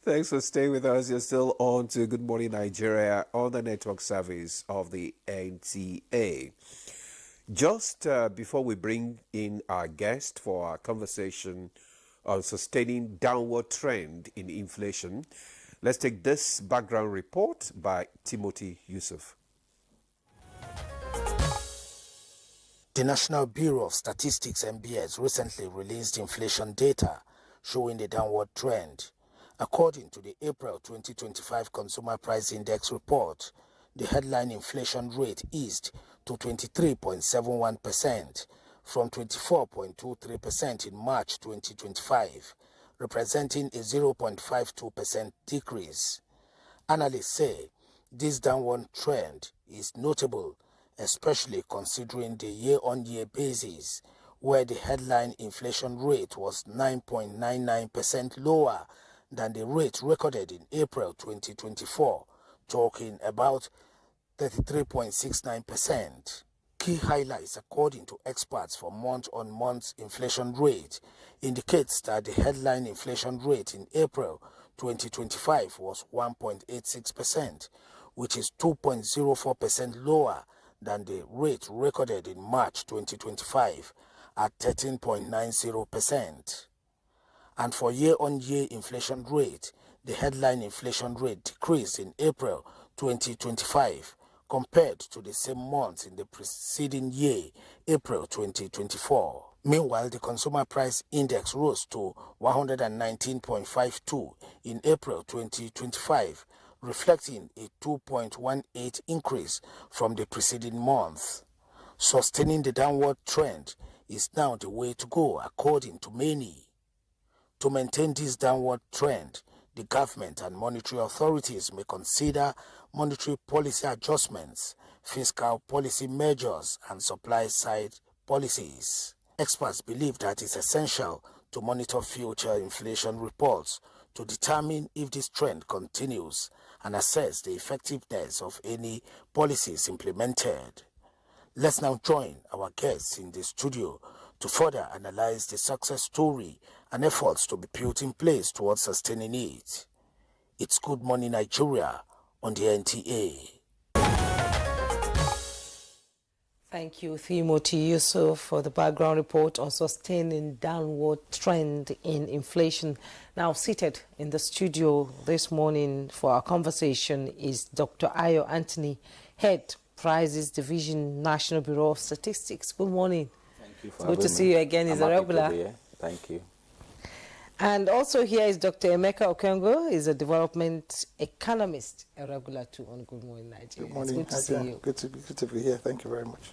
Thanks for staying with us. You're still on to Good Morning Nigeria on the network service of the NTA. Just before we bring in our guest for our conversation on sustaining downward trend in inflation, let's take this background report by Timothy Yusuf. The National Bureau of Statistics (NBS) recently released inflation data showing a downward trend. According to the April 2025 Consumer Price Index report, the headline inflation rate eased to 23.71% from 24.23% in March 2025, representing a 0.52% decrease. Analysts say this downward trend is notable, especially considering the year-on-year basis, where the headline inflation rate was 9.99% lower than the rate recorded in April 2024, talking about 33.69%. Key highlights, according to experts for month-on-month inflation rate, indicates that the headline inflation rate in April 2025 was 1.86%, which is 2.04% lower than the rate recorded in March 2025 at 13.90%. And for year-on-year inflation rate, the headline inflation rate decreased in April 2025 compared to the same month in the preceding year, April 2024. Meanwhile, the Consumer Price Index rose to 119.52 in April 2025, reflecting a 2.18 increase from the preceding month. Sustaining the downward trend is now the way to go, according to many. To maintain this downward trend, the government and monetary authorities may consider monetary policy adjustments, fiscal policy measures, and supply-side policies. Experts believe that it's essential to monitor future inflation reports to determine if this trend continues and assess the effectiveness of any policies implemented. Let's now join our guests in the studio to further analyze the success story and efforts to be put in place towards sustaining it. It's Good Morning Nigeria on the NTA. Thank you, Timothy Yusuf, for the background report on sustaining downward trend in inflation. Now, seated in the studio this morning for our conversation is Dr. Ayo Anthony, Head, Prices Division, National Bureau of Statistics. Good morning. Thank you for It's good to see you again. He's a regular. Thank you. And also here is Dr. Emeka Okengo. He's a development economist, a regular too on Good Morning Nigeria. Good morning. It's good to see you. Good to be here. Thank you very much.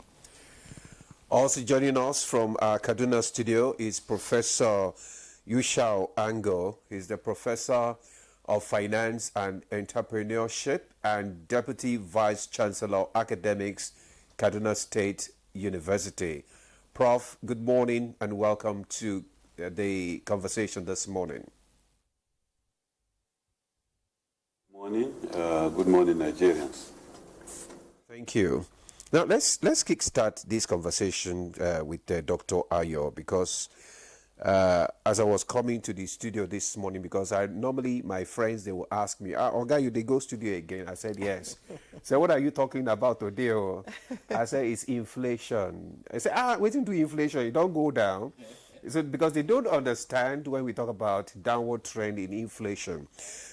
Also joining us from our Kaduna studio is Professor Yushao Ango. He's the Professor of Finance and Entrepreneurship and Deputy Vice Chancellor Academics, Kaduna State University. Prof, good morning and welcome to the conversation this morning. Morning. Good morning, Nigerians. Thank you. Now let's kickstart this conversation with Dr. Ayo, because as I was coming to the studio this morning, because normally my friends, they will ask me, Oga, they go studio again? I said yes. So what are you talking about today? I said it's inflation. I said, waiting to inflation, it don't go down. So because they don't understand when we talk about downward trend in inflation.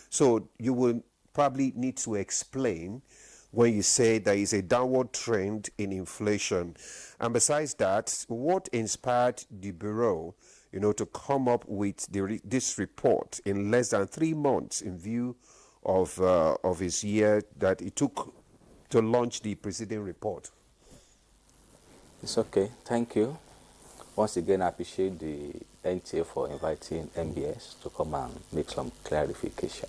So you will probably need to explain when you say there is a downward trend in inflation. And besides that, what inspired the Bureau, to come up with this report in less than 3 months in view of his year that it took to launch the preceding report? It's okay. Thank you. Once again, I appreciate the NTA for inviting MBS to come and make some clarification.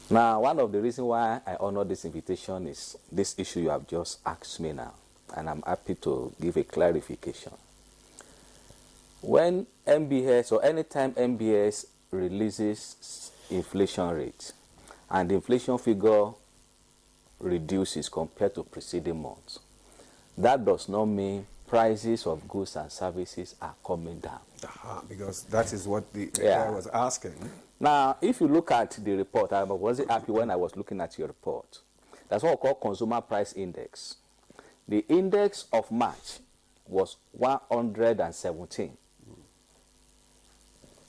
Now, one of the reasons why I honor this invitation is this issue you have just asked me now, and I'm happy to give a clarification. When MBS, or anytime MBS releases inflation rate and the inflation figure reduces compared to preceding months, that does not mean prices of goods and services are coming down. Because that is what the Yeah. guy was asking. Now, if you look at the report, I wasn't happy when I was looking at your report. That's what we call Consumer Price Index. The index of March was 117,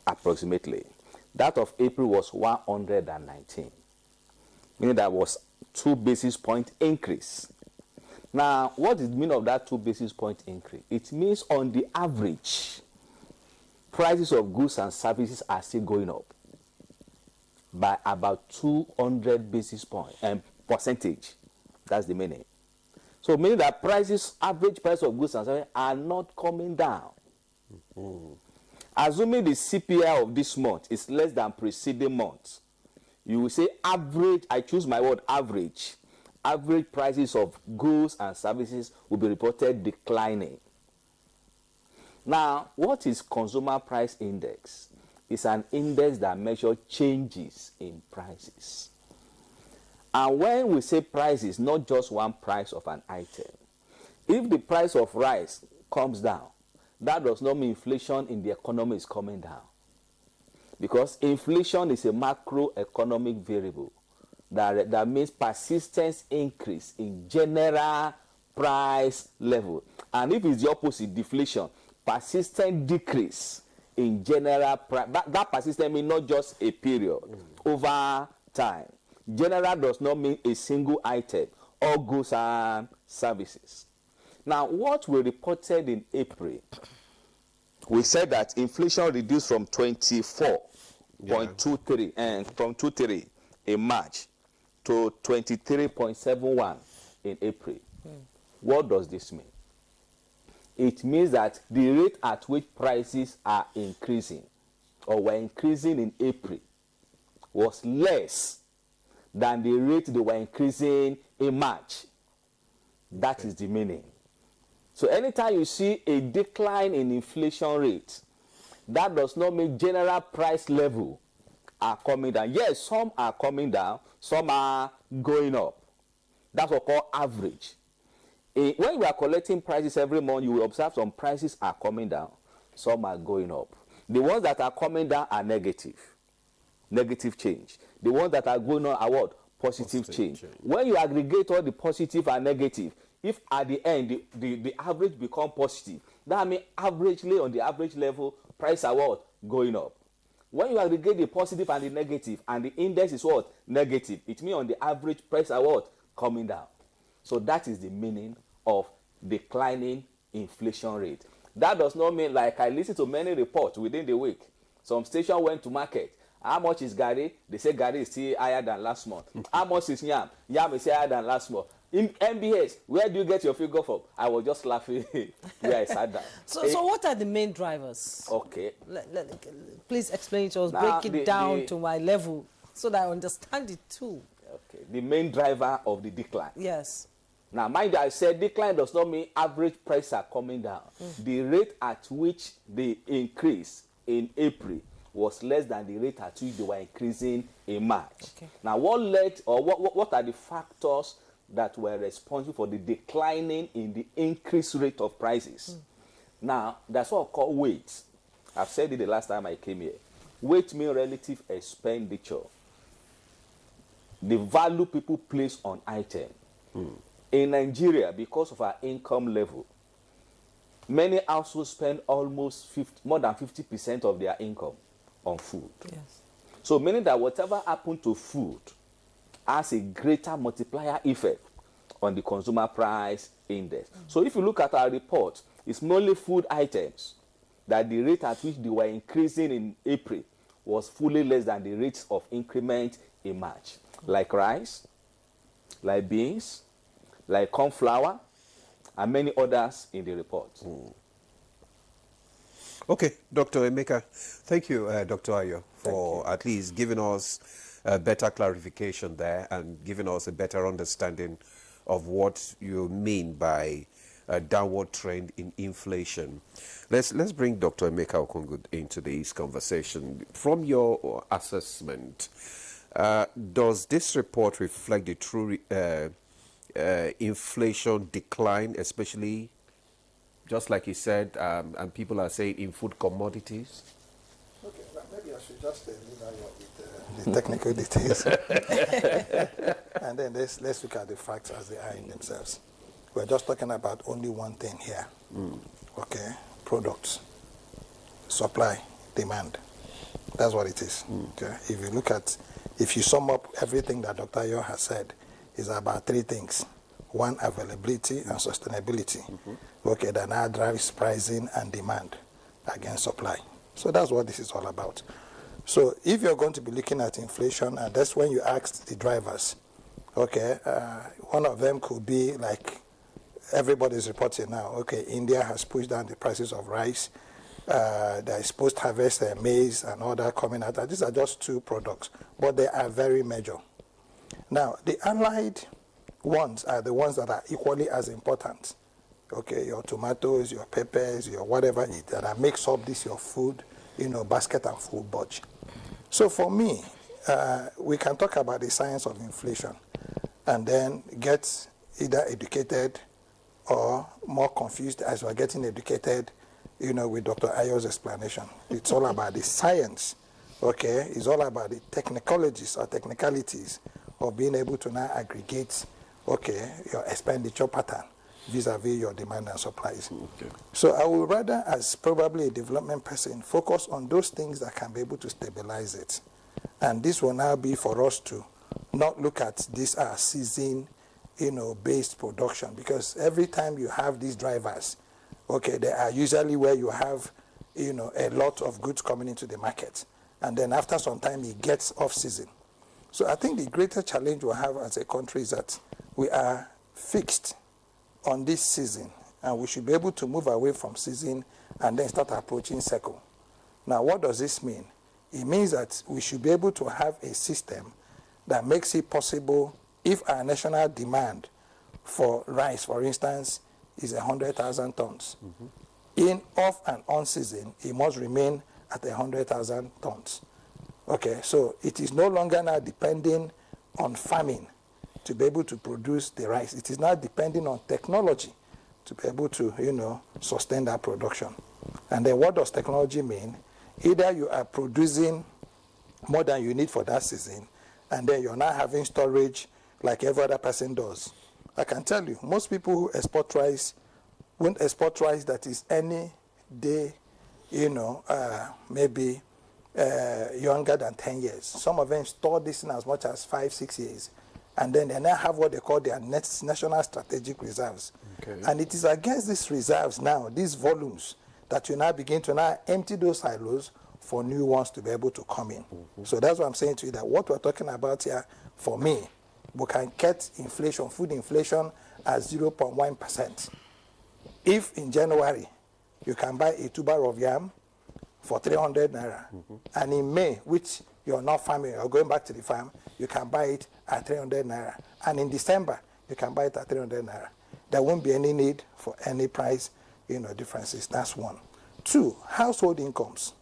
approximately. That of April was 119, meaning that was 2 basis point increase. Now, what is the meaning of that 2 basis point increase? It means on the average, prices of goods and services are still going up by about 200 basis point percentage. That's the meaning. So meaning that prices, average price of goods and services are not coming down. Assuming the CPI of this month is less than preceding month, you will say average, I choose my word average prices of goods and services will be reported declining. Now, what is Consumer Price Index? It's an index that measures changes in prices. And when we say prices, not just one price of an item. If the price of rice comes down, that does not mean inflation in the economy is coming down. Because inflation is a macroeconomic variable that means persistence increase in general price level. And if it's the opposite, deflation, persistent decrease in general price. That persistent means not just a period, over time. General does not mean a single item, all goods and services. Now, what we reported in April, we said that inflation reduced from 24.23 and from 23 in March to 23.71 in April. What does this mean? It means that the rate at which prices are increasing or were increasing in April was less than the rate they were increasing in March. That is the meaning. So anytime you see a decline in inflation rate, that does not mean general price level are coming down. Yes, some are coming down, some are going up. That's what we call average. When we are collecting prices every month, you will observe some prices are coming down, some are going up. The ones that are coming down are negative change. The ones that are going on are what? Positive change. When you aggregate all the positive and negative, if at the end the average become positive, that means averagely on the average level, prices are what? Going up. When you aggregate the positive and the negative, and the index is what? Negative. It means on the average, prices are what? Coming down. So that is the meaning of declining inflation rate. That does not mean, like I listened to many reports within the week. Some station went to market. How much is Gary? They say Gary is still higher than last month. How much is Yam? Yam is higher than last month. In MBS, where do you get your figure from? I was just laughing where I sat down. So what are the main drivers? Okay. Please explain it to us. Now, break it down to my level so that I understand it too. Okay. The main driver of the decline. Yes. Now, mind you, I said decline does not mean average prices are coming down. The rate at which they increase in April was less than the rate at which they were increasing in March. Okay. Now, what led, or what are the factors that were responsible for the declining in the increased rate of prices? Now, that's what I call weight. I've said it the last time I came here. Weight means relative expenditure. The value people place on item. In Nigeria, because of our income level, many households spend almost more than 50% of their income on food. Yes. So meaning that whatever happened to food has a greater multiplier effect on the consumer price index. So if you look at our report, it's mainly food items that the rate at which they were increasing in April was fully less than the rates of increment in March. Like rice, like beans, like corn flour, and many others in the report. Okay, Dr. Emeka, thank you, Dr. Ayo, for at least giving us a better clarification there and giving us a better understanding of what you mean by a downward trend in inflation. Let's bring Dr. Emeka Okungu into this conversation. From your assessment, does this report reflect the true inflation decline, especially just like you said, and people are saying in food commodities? Okay, maybe I should just leave out with the technical details. And then let's look at the facts as they are in themselves. We're just talking about only one thing here. Okay, products, supply, demand. That's what it is. Okay, if you sum up everything that Dr. Ayo has said, it's about three things. One, availability and sustainability. Okay, that now drives pricing and demand against supply. So that's what this is all about. So if you're going to be looking at inflation, and that's when you ask the drivers, okay, one of them could be like everybody's reporting now, okay, India has pushed down the prices of rice. There is post-harvest maize and all that coming out. These are just two products, but they are very major. Now, the allied ones are the ones that are equally as important. Okay, your tomatoes, your peppers, your whatever it that makes up this your food, basket and food budget. So for me, we can talk about the science of inflation and then get either educated or more confused as we're getting educated, with Dr. Ayo's explanation. It's all about the science, okay? It's all about the technicalities of being able to now aggregate, okay, your expenditure pattern vis-a-vis your demand and supplies. Okay. So I would rather, as probably a development person, focus on those things that can be able to stabilize it. And this will now be for us to not look at this as season, based production, because every time you have these drivers, okay, they are usually where you have, a lot of goods coming into the market. And then after some time, it gets off-season. So I think the greater challenge we have as a country is that we are fixed on this season, and we should be able to move away from season and then start approaching cycle. Now, what does this mean? It means that we should be able to have a system that makes it possible if our national demand for rice, for instance, is 100,000 tons. In off and on season, it must remain at 100,000 tons. Okay, so it is no longer now depending on farming to be able to produce the rice. It is now depending on technology to be able to, sustain that production. And then what does technology mean? Either you are producing more than you need for that season, and then you're now having storage like every other person does. I can tell you, most people who export rice won't export rice that is any day, maybe younger than 10 years. Some of them store this in as much as 5-6 years. And then they now have what they call their national strategic reserves. Okay. And it is against these reserves now, these volumes, that you now begin to now empty those silos for new ones to be able to come in. So that's what I'm saying to you, that what we're talking about here, for me, we can cut inflation, food inflation, at 0.1%. If in January you can buy a tuber of yam for 300 naira, and in May, which you're not farming, you're going back to the farm, you can buy it at 300 naira, and in December you can buy it at 300 naira. There won't be any need for any price, differences. That's one. Two, household incomes.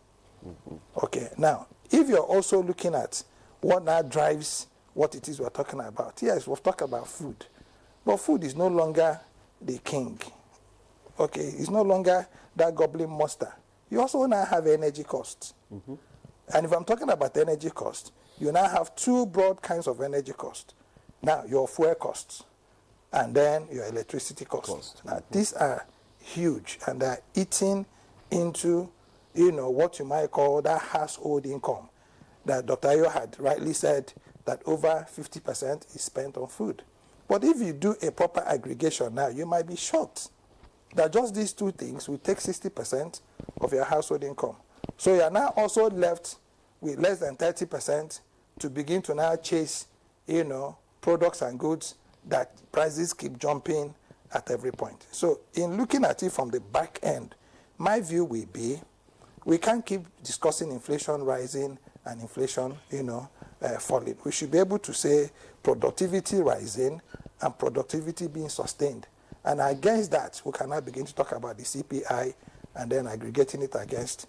Okay. Now, if you're also looking at what now drives what it is we're talking about, yes, we've talked about food, but food is no longer the king. Okay, it's no longer that goblin monster. You also now have energy costs. And if I'm talking about energy costs, you now have two broad kinds of energy costs. Now, your fuel costs, and then your electricity costs. Now, these are huge, and they're eating into, what you might call that household income. That Dr. Ayo had rightly said that over 50% is spent on food. But if you do a proper aggregation now, you might be shocked that just these two things will take 60% of your household income. So you are now also left with less than 30% to begin to now chase, products and goods that prices keep jumping at every point. So in looking at it from the back end, my view will be we can't keep discussing inflation rising and inflation, falling. We should be able to say productivity rising and productivity being sustained. And against that, we can now begin to talk about the CPI and then aggregating it against,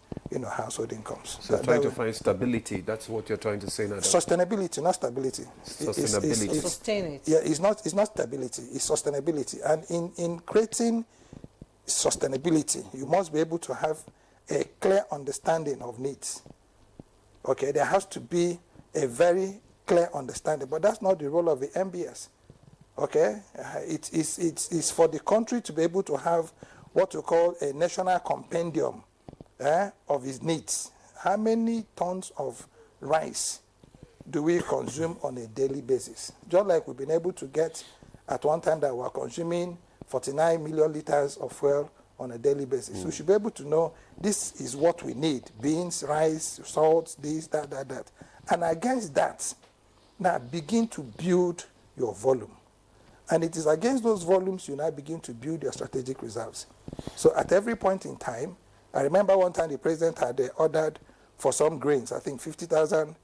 household incomes. So trying to find stability, that's what you're trying to say now. Sustainability, not stability. Sustainability. Sustain it. Yeah, it's not stability, it's sustainability. And in creating sustainability, you must be able to have a clear understanding of needs. Okay, there has to be a very clear understanding, but that's not the role of the MBS. Okay, it's for the country to be able to have what we call a national compendium of its needs. How many tons of rice do we consume on a daily basis? Just like we've been able to get at one time that we're consuming 49 million liters of fuel on a daily basis. We should be able to know this is what we need: beans, rice, salt, this, that. And against that, now begin to build your volume. And it is against those volumes you now begin to build your strategic reserves. So at every point in time, I remember one time the president had ordered for some grains, I think 50,000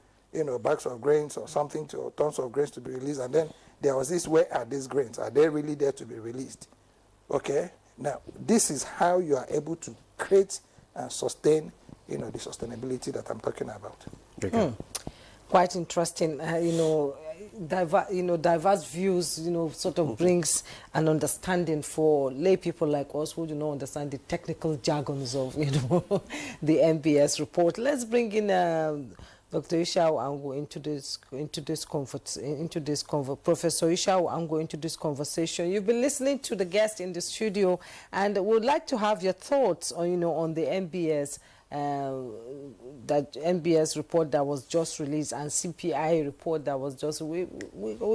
bags of grains or something, or tons of grains to be released. And then there was this: where are these grains? Are they really there to be released? Okay? Now, this is how you are able to create and sustain, the sustainability that I'm talking about. Okay. Quite interesting. Diverse views, sort of brings an understanding for lay people like us who do not understand the technical jargons of, the MBS report. Let's bring in Dr. Ishao Ango Professor Ishao Ango into this conversation. You've been listening to the guest in the studio, and we'd like to have your thoughts on, on the MBS. That MBS report that was just released and CPI report that was just, we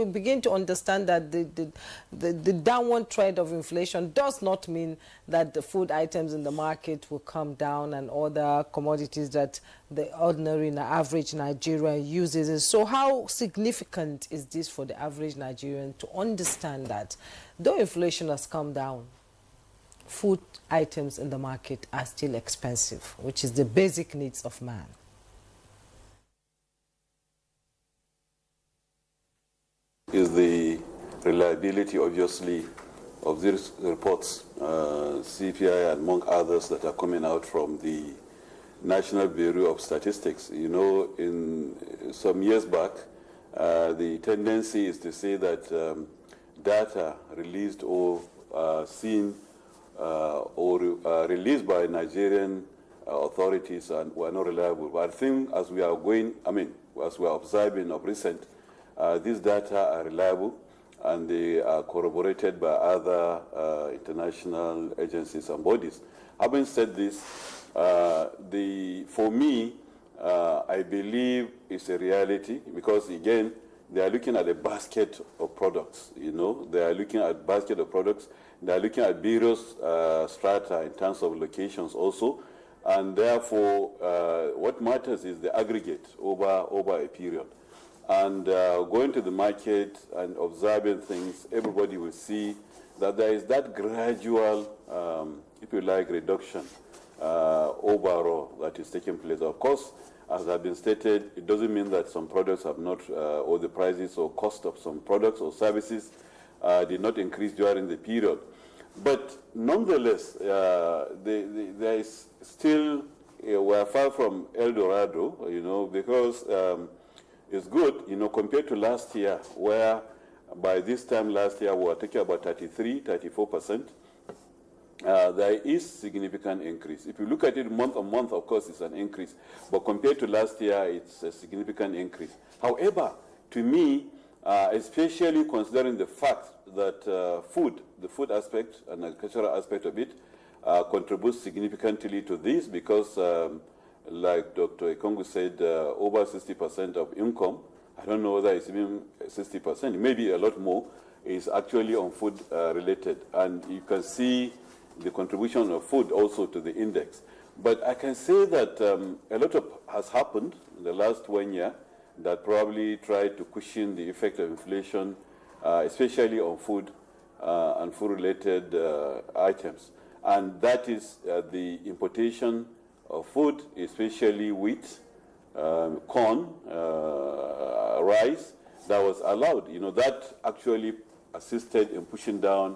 begin to understand that the downward trend of inflation does not mean that the food items in the market will come down and other commodities that the ordinary and average Nigerian uses. So how significant is this for the average Nigerian to understand that though inflation has come down, food items in the market are still expensive, which is the basic needs of man? Is the reliability, obviously, of these reports, CPI and among others that are coming out from the National Bureau of Statistics. In some years back, the tendency is to say that data released or seen or released by Nigerian authorities were not reliable. But I think as we are observing of recent, these data are reliable and they are corroborated by other international agencies and bodies. Having said this, for me, I believe it's a reality because, again, they are looking at a basket of products, They are looking at basket of products. They are looking at various strata in terms of locations also. And therefore, what matters is the aggregate over a period. And going to the market and observing things, everybody will see that there is that gradual, if you like, reduction overall that is taking place. Of course, as has been stated, it doesn't mean that some products have not, or the prices or cost of some products or services did not increase during the period. But nonetheless, there is still, we're far from El Dorado, because it's good, compared to last year, where by this time last year we were talking about 34%. There is significant increase. If you look at it month on month, of course, it's an increase. But compared to last year, it's a significant increase. However, to me, especially considering the fact that the food aspect and agricultural aspect of it contributes significantly to this because, like Dr. Ekongu said, over 60% of income, I don't know whether it's even 60%, maybe a lot more, is actually on food related. And you can see the contribution of food also to the index. But I can say that a lot has happened in the last 1 year that probably tried to cushion the effect of inflation, especially on food and food-related items. And that is the importation of food, especially wheat, corn, rice, that was allowed. That actually assisted in pushing down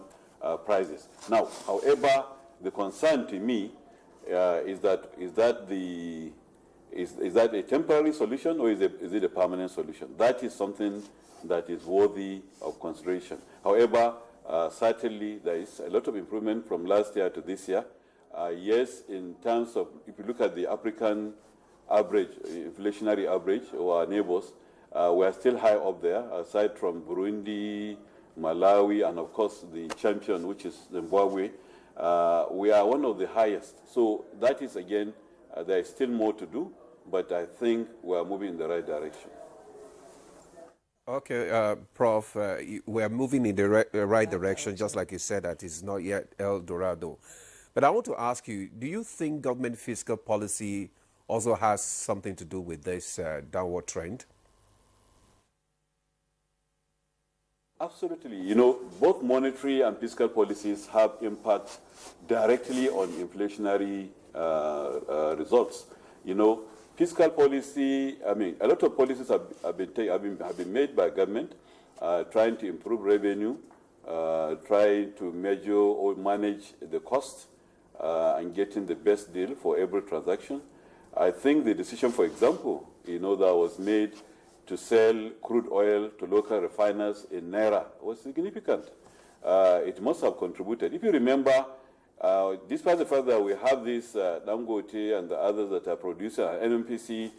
prices. Now, however, the concern to me is that a temporary solution or is it a permanent solution? That is something that is worthy of consideration. However, Certainly, there is a lot of improvement from last year to this year. Yes, in terms of, if you look at the African average, inflationary average, or our neighbors, we are still high up there, aside from Burundi, Malawi, and of course the champion, which is Zimbabwe. We are one of the highest. So that is, again, there is still more to do, but I think we are moving in the right direction. Okay, Prof, we are moving in the right direction, just like you said, that is not yet El Dorado. But I want to ask you, do you think government fiscal policy also has something to do with this downward trend? Absolutely. You know, both monetary and fiscal policies have impact directly on inflationary results. You know, fiscal policy, I mean, a lot of policies have been made by government, trying to improve revenue, trying to measure or manage the cost, and getting the best deal for every transaction. I think the decision, for example, you know, that was made to sell crude oil to local refiners in Naira was significant. It must have contributed. If you remember, despite the fact that we have this Dangote and the others that are producing NNPC,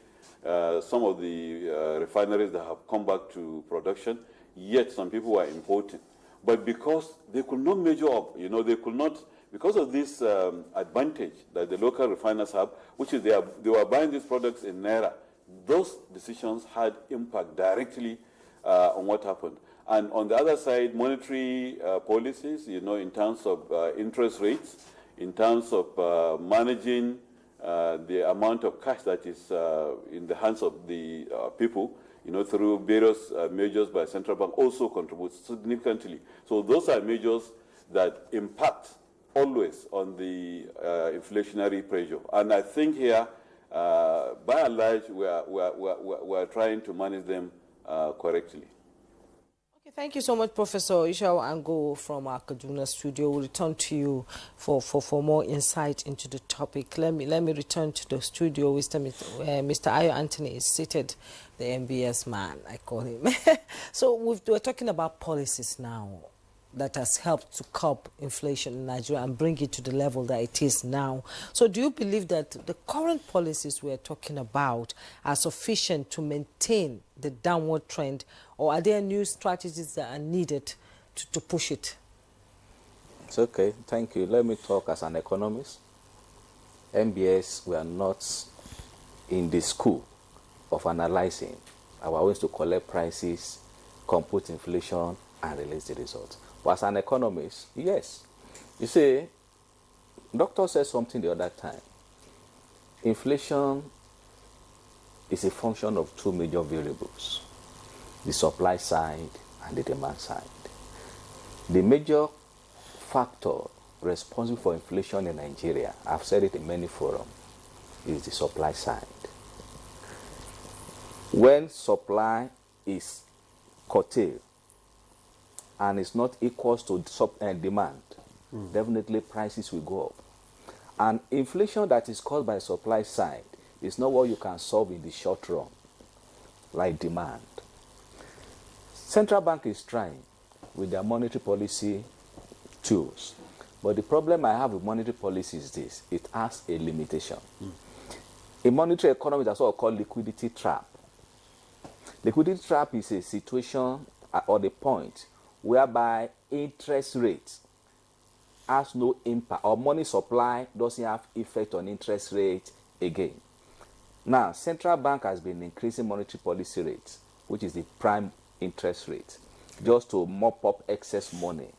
some of the refineries that have come back to production, yet some people were importing. But because they could not measure up, you know, they could not, because of this advantage that the local refiners have, which is they were buying these products in Naira, those decisions had impact directly on what happened. And on the other side, monetary policies, you know, in terms of interest rates, in terms of managing the amount of cash that is in the hands of the people, you know, through various measures by central bank also contributes significantly. So those are measures that impact always on the inflationary pressure. And I think here, by and large, we are trying to manage them correctly. Okay, thank you so much, Professor Ishao Ango from our Kaduna studio. We'll return to you for more insight into the topic. Let me return to the studio. Mr. Ayo Anthony is seated, the MBS man, I call him. So we're talking about policies now that has helped to curb inflation in Nigeria and bring it to the level that it is now. So do you believe that the current policies we're talking about are sufficient to maintain the downward trend, or are there new strategies that are needed to push it? It's okay, thank you. Let me talk as an economist. MBS, we are not in the school of analyzing our ways to collect prices, compute inflation, and release the results. But as an economist, yes. You see, doctor said something the other time. Inflation is a function of two major variables, the supply side and the demand side. The major factor responsible for inflation in Nigeria, I've said it in many forums, is the supply side. When supply is curtailed, and it's not equal to demand, definitely prices will go up. And inflation that is caused by supply side is not what you can solve in the short run, like demand. Central bank is trying with their monetary policy tools. But the problem I have with monetary policy is this: it has a limitation. In monetary economy, that's what I call liquidity trap. Liquidity trap is a situation or the point whereby interest rate has no impact, or money supply doesn't have effect on interest rate again. Now, central bank has been increasing monetary policy rates, which is the prime interest rate, just to mop up excess money,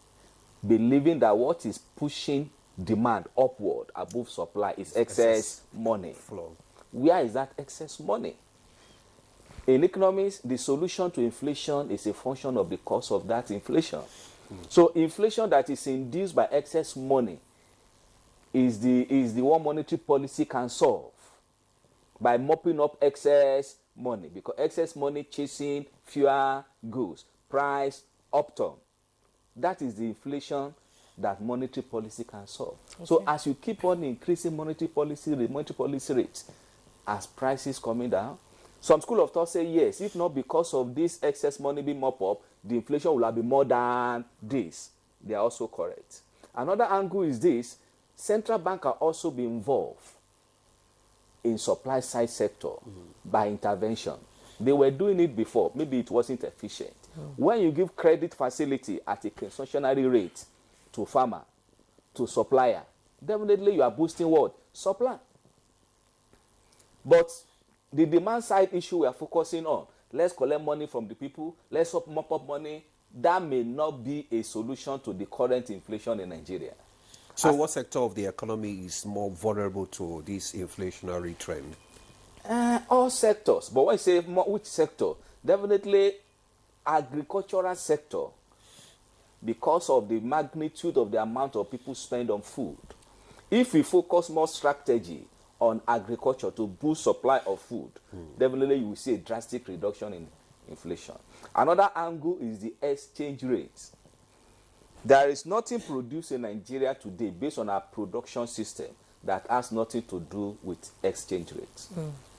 believing that what is pushing demand upward above supply is excess money. Flow. Where is that excess money? In economics, the solution to inflation is a function of the cause of that inflation. So inflation that is induced by excess money is the one monetary policy can solve by mopping up excess money, because excess money chasing fewer goods, price upturn. That is the inflation that monetary policy can solve. Okay. So as you keep on increasing monetary policy rates, as prices coming down, some school of thought say yes, if not because of this excess money being mopped up, the inflation will have been more than this. they are also correct. Another angle is this: central bank are also be involved in supply side sector by intervention. They were doing it before, maybe it wasn't efficient. When you give credit facility at a concessionary rate to farmer, to supplier, definitely you are boosting what? Supply. But the demand side issue we are focusing on, let's collect money from the people, let's mop up money, that may not be a solution to the current inflation in Nigeria. So what sector of the economy is more vulnerable to this inflationary trend? All sectors, but when you say which sector, definitely agricultural sector, because of the magnitude of the amount of people spend on food. If we focus more strategy on agriculture to boost supply of food, definitely you will see a drastic reduction in inflation. Another angle is the exchange rate. There is nothing produced in Nigeria today based on our production system that has nothing to do with exchange rates.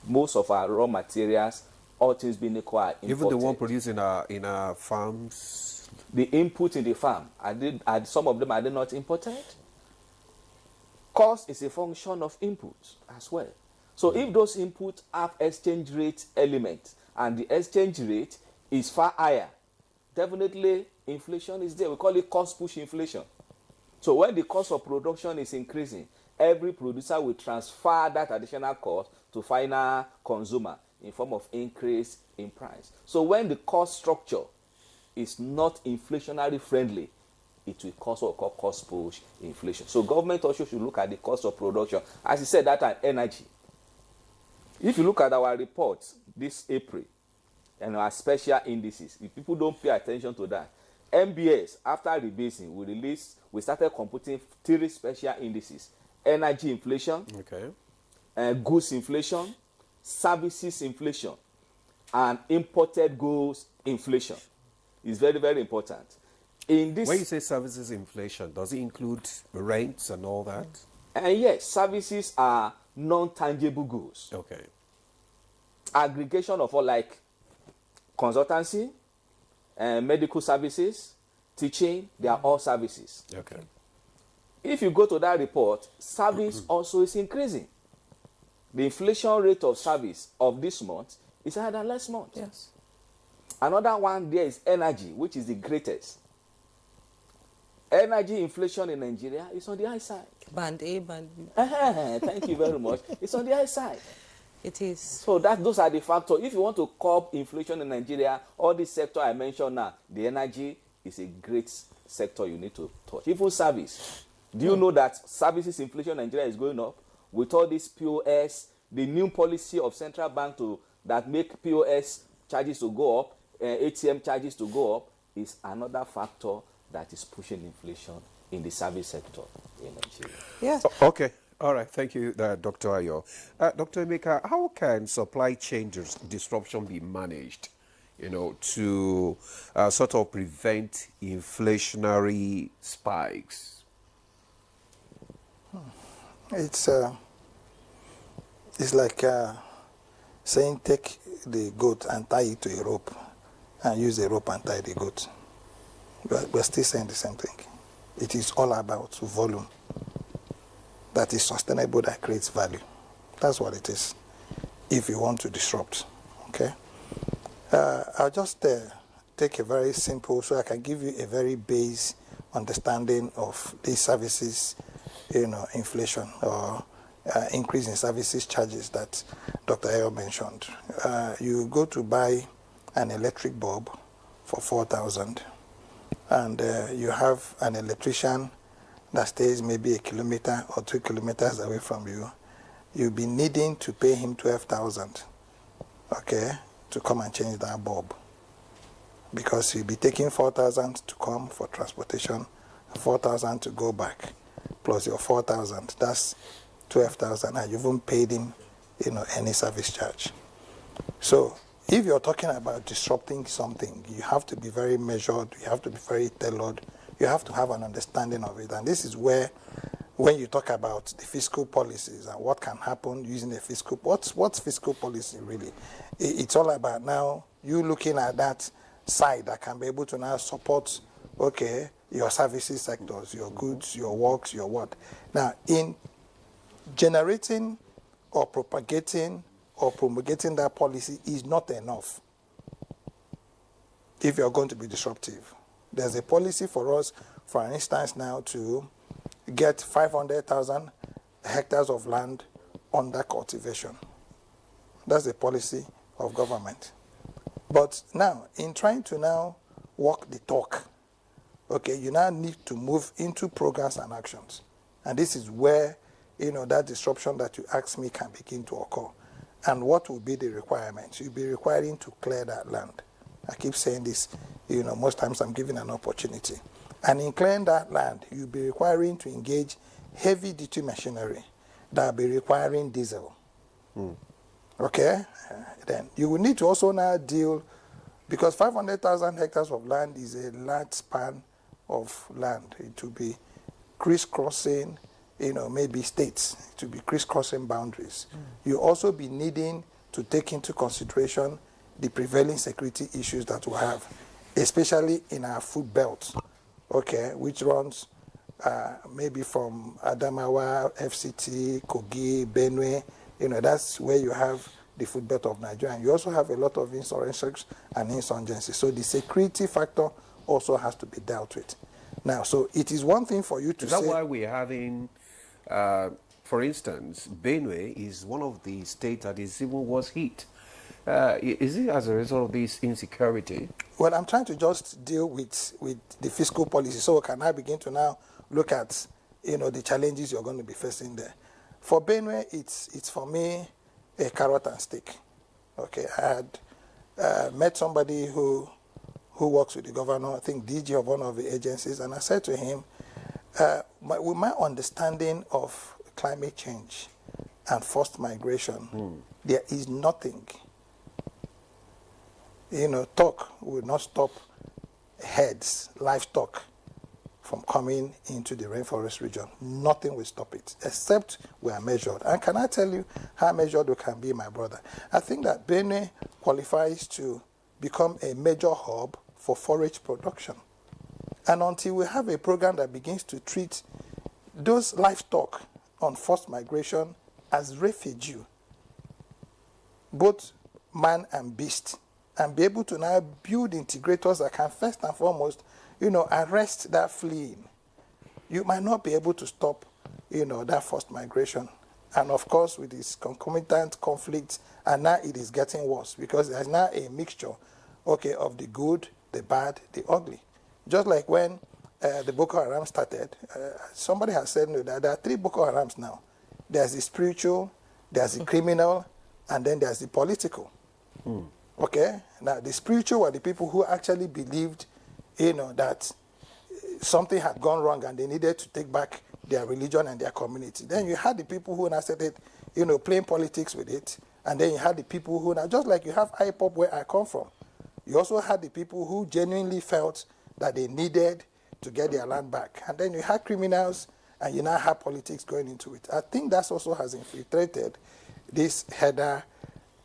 Most of our raw materials, all things being equal, are imported. Even the one produced in our farms? The input in the farm, some of them are they not imported? Cost is a function of input as well. So if those inputs have exchange rate element and the exchange rate is far higher, definitely inflation is there. We call it cost push inflation. So when the cost of production is increasing, every producer will transfer that additional cost to final consumer in form of increase in price. So when the cost structure is not inflationary friendly, it will cause what we call cost push inflation. So government also should look at the cost of production. As you said, that time, energy. If you look at our reports this April and our special indices, if people don't pay attention to that, MBS, after rebasing, we started computing 3 special indices: energy inflation, goods inflation, services inflation, and imported goods inflation. It's very, very important. In this, when you say services inflation, does it include rents and all that? Yes, services are non-tangible goods. Okay. Aggregation of all, like consultancy, medical services, teaching, they are all services. Okay. If you go to that report, service also is increasing. The inflation rate of service of this month is higher than last month. Yes. Another one there is energy, which is the greatest. Energy inflation in Nigeria is on the high side. Band A, band B. Thank you very much. It's on the high side. It is. So those are the factors. If you want to curb inflation in Nigeria, all the sector I mentioned now, the energy is a great sector you need to touch. Even service. Do you know that services inflation in Nigeria is going up? With all this POS, the new policy of central bank that make POS charges to go up, ATM charges to go up, is another factor that is pushing inflation in the service sector in Nigeria. Yes. Okay. All right. Thank you, Dr. Ayo. Dr. Emeka, how can supply chain disruption be managed, to sort of prevent inflationary spikes? It's like saying take the goat and tie it to a rope and use a rope and tie the goat. But we're still saying the same thing. It is all about volume that is sustainable, that creates value. That's what it is, if you want to disrupt. Okay? I'll just take a very simple, so I can give you a very base understanding of these services, inflation or increase in services charges that Dr. Ayo mentioned. You go to buy an electric bulb for 4,000, and you have an electrician that stays maybe 1 kilometer or 2 kilometers away from you. You'll be needing to pay him 12,000, okay, to come and change that bulb, because you'll be taking 4,000 to come for transportation, 4,000 to go back, plus your 4,000. That's 12,000, and you haven't paid him, any service charge. So if you're talking about disrupting something, you have to be very measured, you have to be very tailored, you have to have an understanding of it. And this is where, when you talk about the fiscal policies and what can happen using the fiscal, what's fiscal policy really? It's all about now you looking at that side that can be able to now support okay, your services sectors, your goods, your works, your what. Now, in generating or propagating or promulgating that policy is not enough if you're going to be disruptive. There's a policy for us, for instance, now to get 500,000 hectares of land under cultivation. That's the policy of government. But now, in trying to now walk the talk, okay, you now need to move into programs and actions. And this is where, that disruption that you asked me can begin to occur. And what will be the requirements? You'll be requiring to clear that land. I keep saying this, most times I'm given an opportunity. And in clearing that land, you'll be requiring to engage heavy-duty machinery that will be requiring diesel. Okay? Then you will need to also now deal, because 500,000 hectares of land is a large span of land. It will be crisscrossing, maybe states. It will be crisscrossing boundaries. You also be needing to take into consideration the prevailing security issues that we have, especially in our food belt, okay, which runs maybe from Adamawa, FCT, Kogi, Benue. That's where you have the food belt of Nigeria. And you also have a lot of insurgencies and insurgencies. So the security factor also has to be dealt with. Now, so it is one thing for you to say... Is that why we're having, for instance, Benue is one of the states that is even worse hit? Is it as a result of this insecurity? Well, I'm trying to just deal with the fiscal policy. So can I begin to now look at, the challenges you're going to be facing there? For Benue, it's for me a carrot and stick. Okay, I had met somebody who works with the governor, I think DG of one of the agencies, and I said to him, with my understanding of climate change and forced migration, there is nothing. Talk will not stop herds, livestock, from coming into the rainforest region. Nothing will stop it, except we are measured. And can I tell you how measured we can be, my brother? I think that Benue qualifies to become a major hub for forage production. And until we have a program that begins to treat those livestock on forced migration as refugee, both man and beast, and be able to now build integrators that can first and foremost, arrest that fleeing, you might not be able to stop, that forced migration. And of course, with this concomitant conflict, and now it is getting worse because there's now a mixture, okay, of the good, the bad, the ugly. Just like when the Boko Haram started, somebody has said that there are 3 Boko Harams now. There's the spiritual, there's the criminal, and then there's the political. Okay? Now, the spiritual were the people who actually believed, that something had gone wrong and they needed to take back their religion and their community. Then you had the people who now started, playing politics with it. And then you had the people who now, just like you have IPOP where I come from, you also had the people who genuinely felt that they needed to get their land back. And then you had criminals, and you now have politics going into it. I think that also has infiltrated this header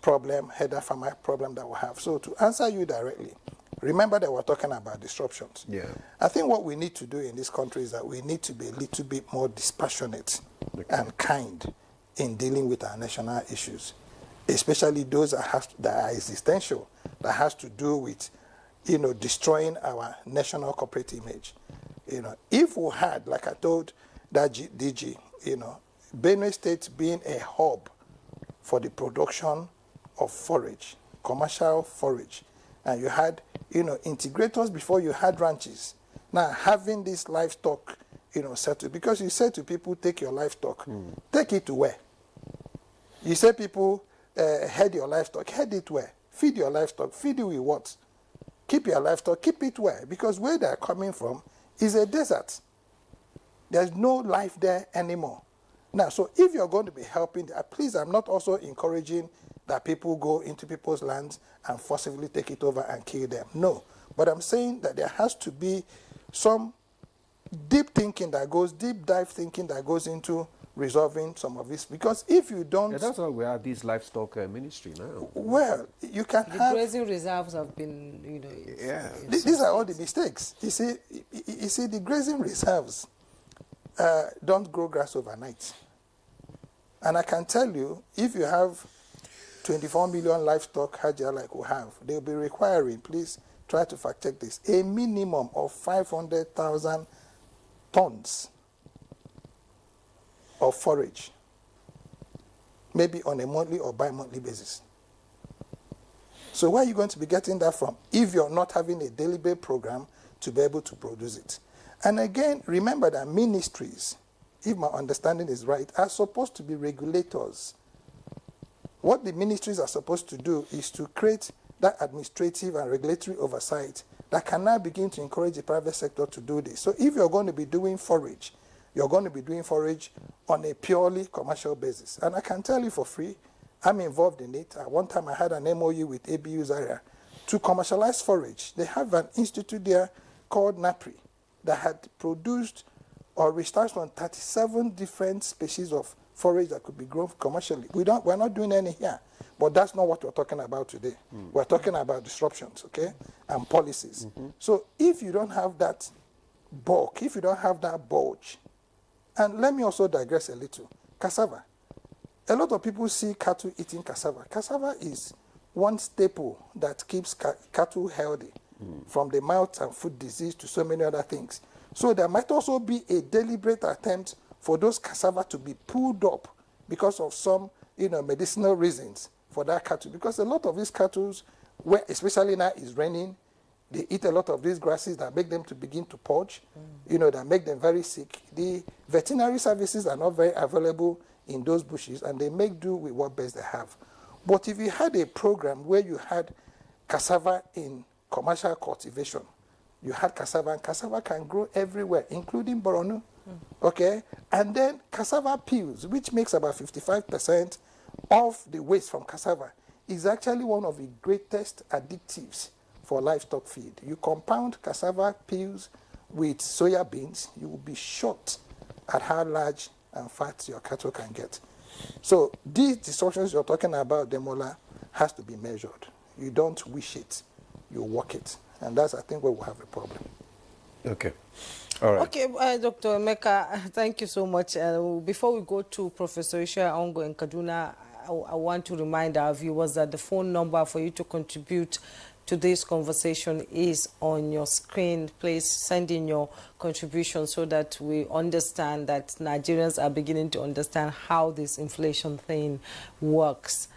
farmer problem that we have. So to answer you directly, remember that we're talking about disruptions. Yeah. I think what we need to do in this country is that we need to be a little bit more dispassionate and kind in dealing with our national issues, especially those that are existential, that has to do with, destroying our national corporate image. If we had, like I told that DG, Benue State being a hub for the production of forage, commercial forage, and you had, integrators before you had ranches. Now, having this livestock, settled, because you say to people, take your livestock, take it to where? You say people, head your livestock, head it where? Feed your livestock, feed it with what? Keep your livestock, keep it where? Because where they're coming from is a desert. There's no life there anymore. Now, so if you're going to be helping, please, I'm not also encouraging that people go into people's lands and forcibly take it over and kill them. No. But I'm saying that there has to be some deep dive thinking that goes into resolving some of this. Because if you don't... Yeah, that's why we have this livestock ministry now. Well, you can The have... grazing reserves have been, you know... Yeah. These are all the mistakes. You see, the grazing reserves don't grow grass overnight. And I can tell you, if you have 24 million livestock Hajia like we have, they'll be requiring, please try to fact check this, a minimum of 500,000 tons of forage, maybe on a monthly or bi-monthly basis. So where are you going to be getting that from if you're not having a deliberate program to be able to produce it? And again, remember that ministries, if my understanding is right, are supposed to be regulators. What the ministries are supposed to do is to create that administrative and regulatory oversight that can now begin to encourage the private sector to do this. So if you're going to be doing forage, you're going to be doing forage on a purely commercial basis. And I can tell you for free, I'm involved in it. At one time I had an MOU with ABU's area to commercialize forage. They have an institute there called NAPRI that had produced or researched on 37 different species of forage that could be grown commercially. We're not doing any here, but that's not what we're talking about today. We're talking about disruptions, okay, and policies. So if you don't have that bulk, if you don't have that bulge, and let me also digress a little, cassava. A lot of people see cattle eating cassava. Cassava is one staple that keeps cattle healthy from the mouth and foot disease to so many other things. So there might also be a deliberate attempt for those cassava to be pulled up because of some, medicinal reasons for that cattle. Because a lot of these cattle, where especially now it's raining, they eat a lot of these grasses that make them to begin to purge, that make them very sick. The veterinary services are not very available in those bushes, and they make do with what best they have. But if you had a program where you had cassava in commercial cultivation, you had cassava, and cassava can grow everywhere, including Borno, okay? And then cassava peels, which makes about 55% of the waste from cassava, is actually one of the greatest additives for livestock feed. You compound cassava peels with soya beans, you will be shocked at how large and fat your cattle can get. So these distortions you're talking about, Demola, has to be measured. You don't wish it, you work it. And that's, I think, where we'll have a problem. Okay. All right. Okay, Dr. Emeka, thank you so much. Before we go to Professor Isha Ongo in Kaduna, I want to remind our viewers that the phone number for you to contribute to this conversation is on your screen. Please send in your contribution so that we understand that Nigerians are beginning to understand how this inflation thing works.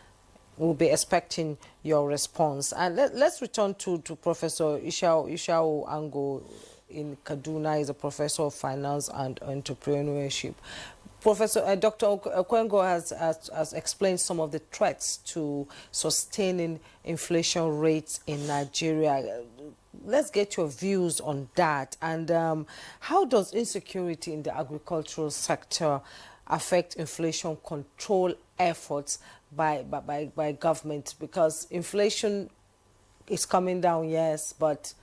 We'll be expecting your response. And let's return to Professor Ishao Ango in Kaduna. He's a professor of finance and entrepreneurship. Professor Dr. Okwengo has explained some of the threats to sustaining inflation rates in Nigeria. Let's get your views on that. And how does insecurity in the agricultural sector affect inflation control efforts by government? Because inflation is coming down, yes, but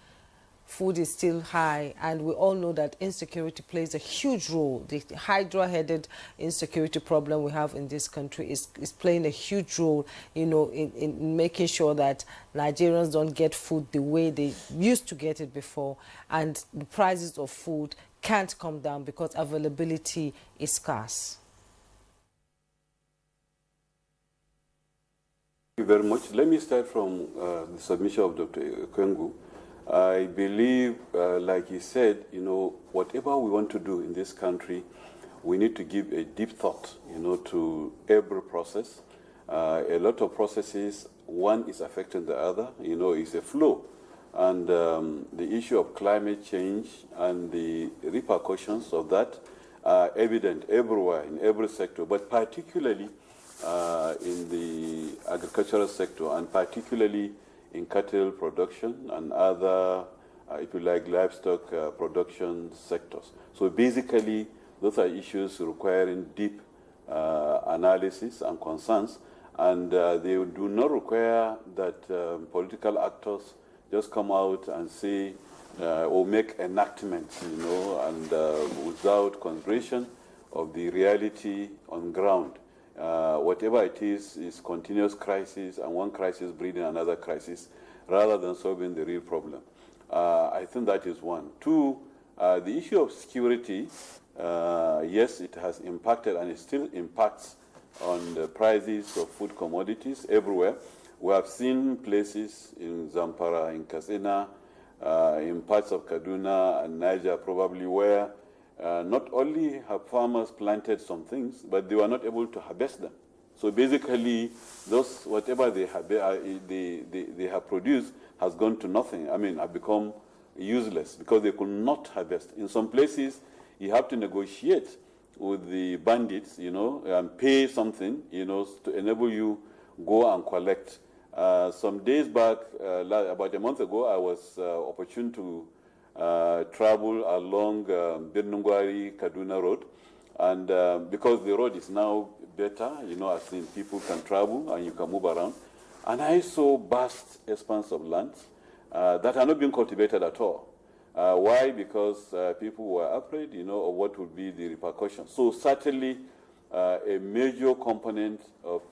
food is still high, and we all know that insecurity plays a huge role. The hydra-headed insecurity problem we have in this country is playing a huge role, in making sure that Nigerians don't get food the way they used to get it before, and the prices of food can't come down because availability is scarce. Thank you very much. Let me start from the submission of Dr. Kwengu. I believe, like he said, whatever we want to do in this country, we need to give a deep thought, to every process. A lot of processes, one is affecting the other, it's a flow. And the issue of climate change and the repercussions of that are evident everywhere, in every sector, but particularly in the agricultural sector, and particularly in cattle production and other, if you like, livestock production sectors. So basically, those are issues requiring deep analysis and concerns, and they do not require that political actors just come out and say or make enactments, and without consideration of the reality on ground. Whatever it is continuous crisis, and one crisis breeding another crisis, rather than solving the real problem. I think that is one. Two, the issue of security, yes, it has impacted and it still impacts on the prices of food commodities everywhere. We have seen places in Zamfara, in Katsina, in parts of Kaduna and Niger probably where not only have farmers planted some things, but they were not able to harvest them. So basically, those whatever they have produced has gone to nothing. I mean, have become useless because they could not harvest. In some places, you have to negotiate with the bandits, and pay something, to enable you go and collect. Some days back, about a month ago, I was opportune to travel along Birnungwari Kaduna Road, and because the road is now better, as in people can travel and you can move around, and I saw vast expanse of lands that are not being cultivated at all. Why? Because people were afraid, of what would be the repercussions. So certainly a major component of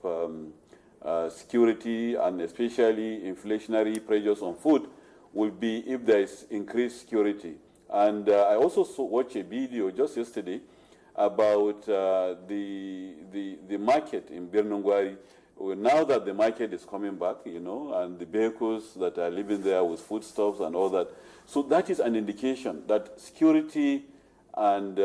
security and especially inflationary pressures on food will be if there is increased security. And I also watched a video just yesterday about the market in Birnungwari. Now that the market is coming back, and the vehicles that are living there with foodstuffs and all that. So that is an indication that security and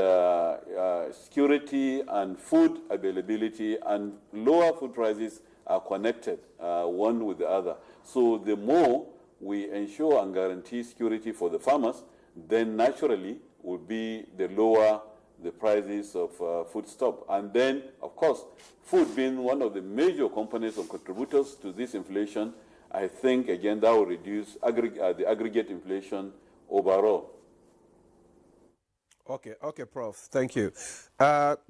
food availability and lower food prices are connected one with the other. So the more we ensure and guarantee security for the farmers, then naturally will be the lower the prices of foodstuff. And then, of course, food being one of the major components or contributors to this inflation, I think, again, that will reduce the aggregate inflation overall. Okay, Prof. Thank you.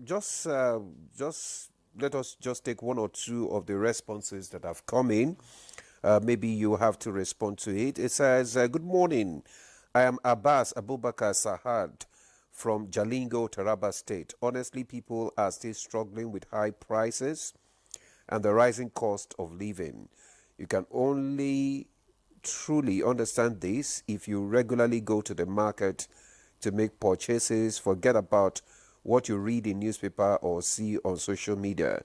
Just let us just take one or two of the responses that have come in. Maybe you have to respond to it. It says, good morning. I am Abbas Abubakar Sahad from Jalingo, Taraba State. Honestly, people are still struggling with high prices and the rising cost of living. You can only truly understand this if you regularly go to the market to make purchases. Forget about what you read in newspaper or see on social media.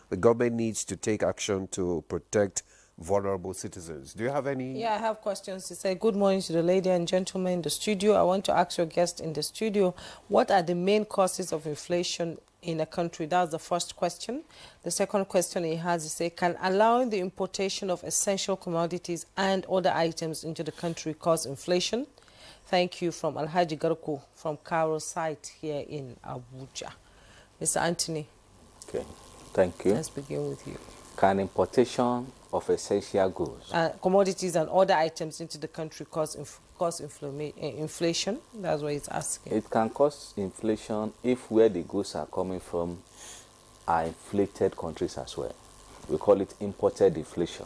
The government needs to take action to protect vulnerable citizens. Do you have any? Yeah, I have questions. It said, good morning to the lady and gentlemen in the studio. I want to ask your guest in the studio, what are the main causes of inflation in a country? That's the first question. The second question he has is, say, can allowing the importation of essential commodities and other items into the country cause inflation? Thank you, from Alhaji Garko from Cairo site here in Abuja. Mr. Anthony. Okay, thank you. Let's begin with you. Can importation of essential goods, commodities and other items into the country cause inflation? That's what he's asking. It can cause inflation if where the goods are coming from are inflated countries as well. We call it imported inflation.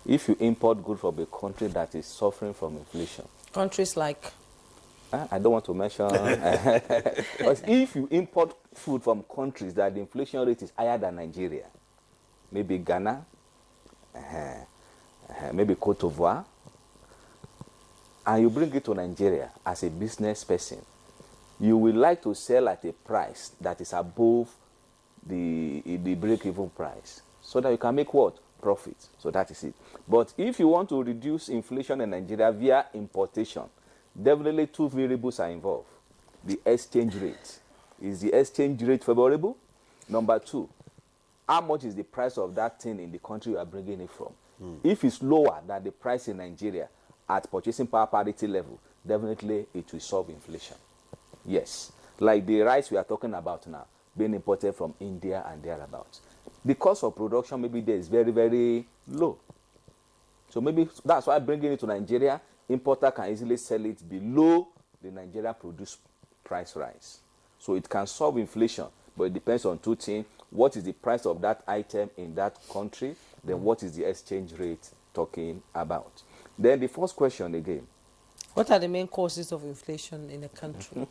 If you import goods from a country that is suffering from inflation. Countries like? I don't want to mention. But if you import food from countries that the inflation rate is higher than Nigeria, maybe Ghana, maybe Cote d'Ivoire, and you bring it to Nigeria as a business person, you will like to sell at a price that is above the break-even price, so that you can make what? Profit. So that is it. But if you want to reduce inflation in Nigeria via importation, definitely two variables are involved. The exchange rate. Is the exchange rate favorable? Number two, how much is the price of that thing in the country you are bringing it from? If it's lower than the price in Nigeria at purchasing power parity level, definitely it will solve inflation. Yes. Like the rice we are talking about now, being imported from India and thereabouts. The cost of production maybe there is very, very low. So maybe that's why bringing it to Nigeria, importer can easily sell it below the Nigeria produced price rise. So it can solve inflation, but it depends on two things. What is the price of that item in that country? Then what is the exchange rate talking about? Then the first question again. What are the main causes of inflation in a country?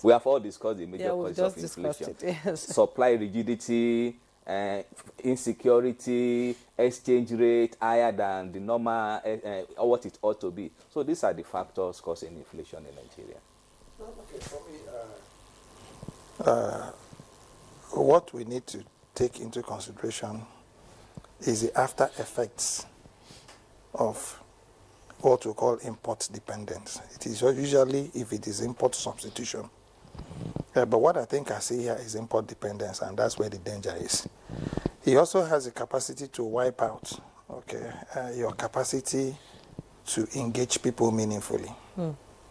We have all discussed the major Yeah, we've causes of just discussed inflation. it, yes. Supply rigidity, insecurity, exchange rate higher than the normal, what it ought to be. So these are the factors causing inflation in Nigeria. Okay, for me, what we need to take into consideration is the after effects of what we call import dependence. It is usually if it is import substitution. But what I think I see here is import dependence, and that's where the danger is. He also has a capacity to wipe out, your capacity to engage people meaningfully.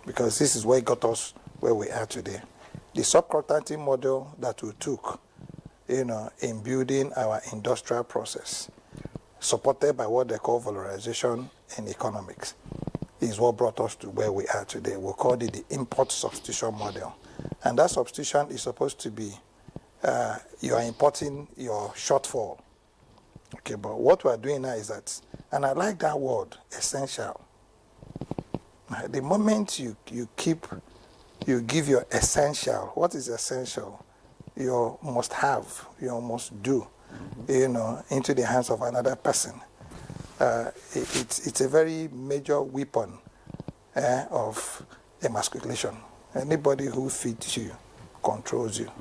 Because this is where it got us where we are today. The subcontracting model that we took, in building our industrial process, supported by what they call valorization in economics, is what brought us to where we are today. We call it the import substitution model. And that substitution is supposed to be, you are importing your shortfall. Okay, but what we are doing now is that, and I like that word, essential. The moment you give your essential, what is essential? You must have, you must do, into the hands of another person. It's a very major weapon of emasculation. Anybody who feeds you controls you.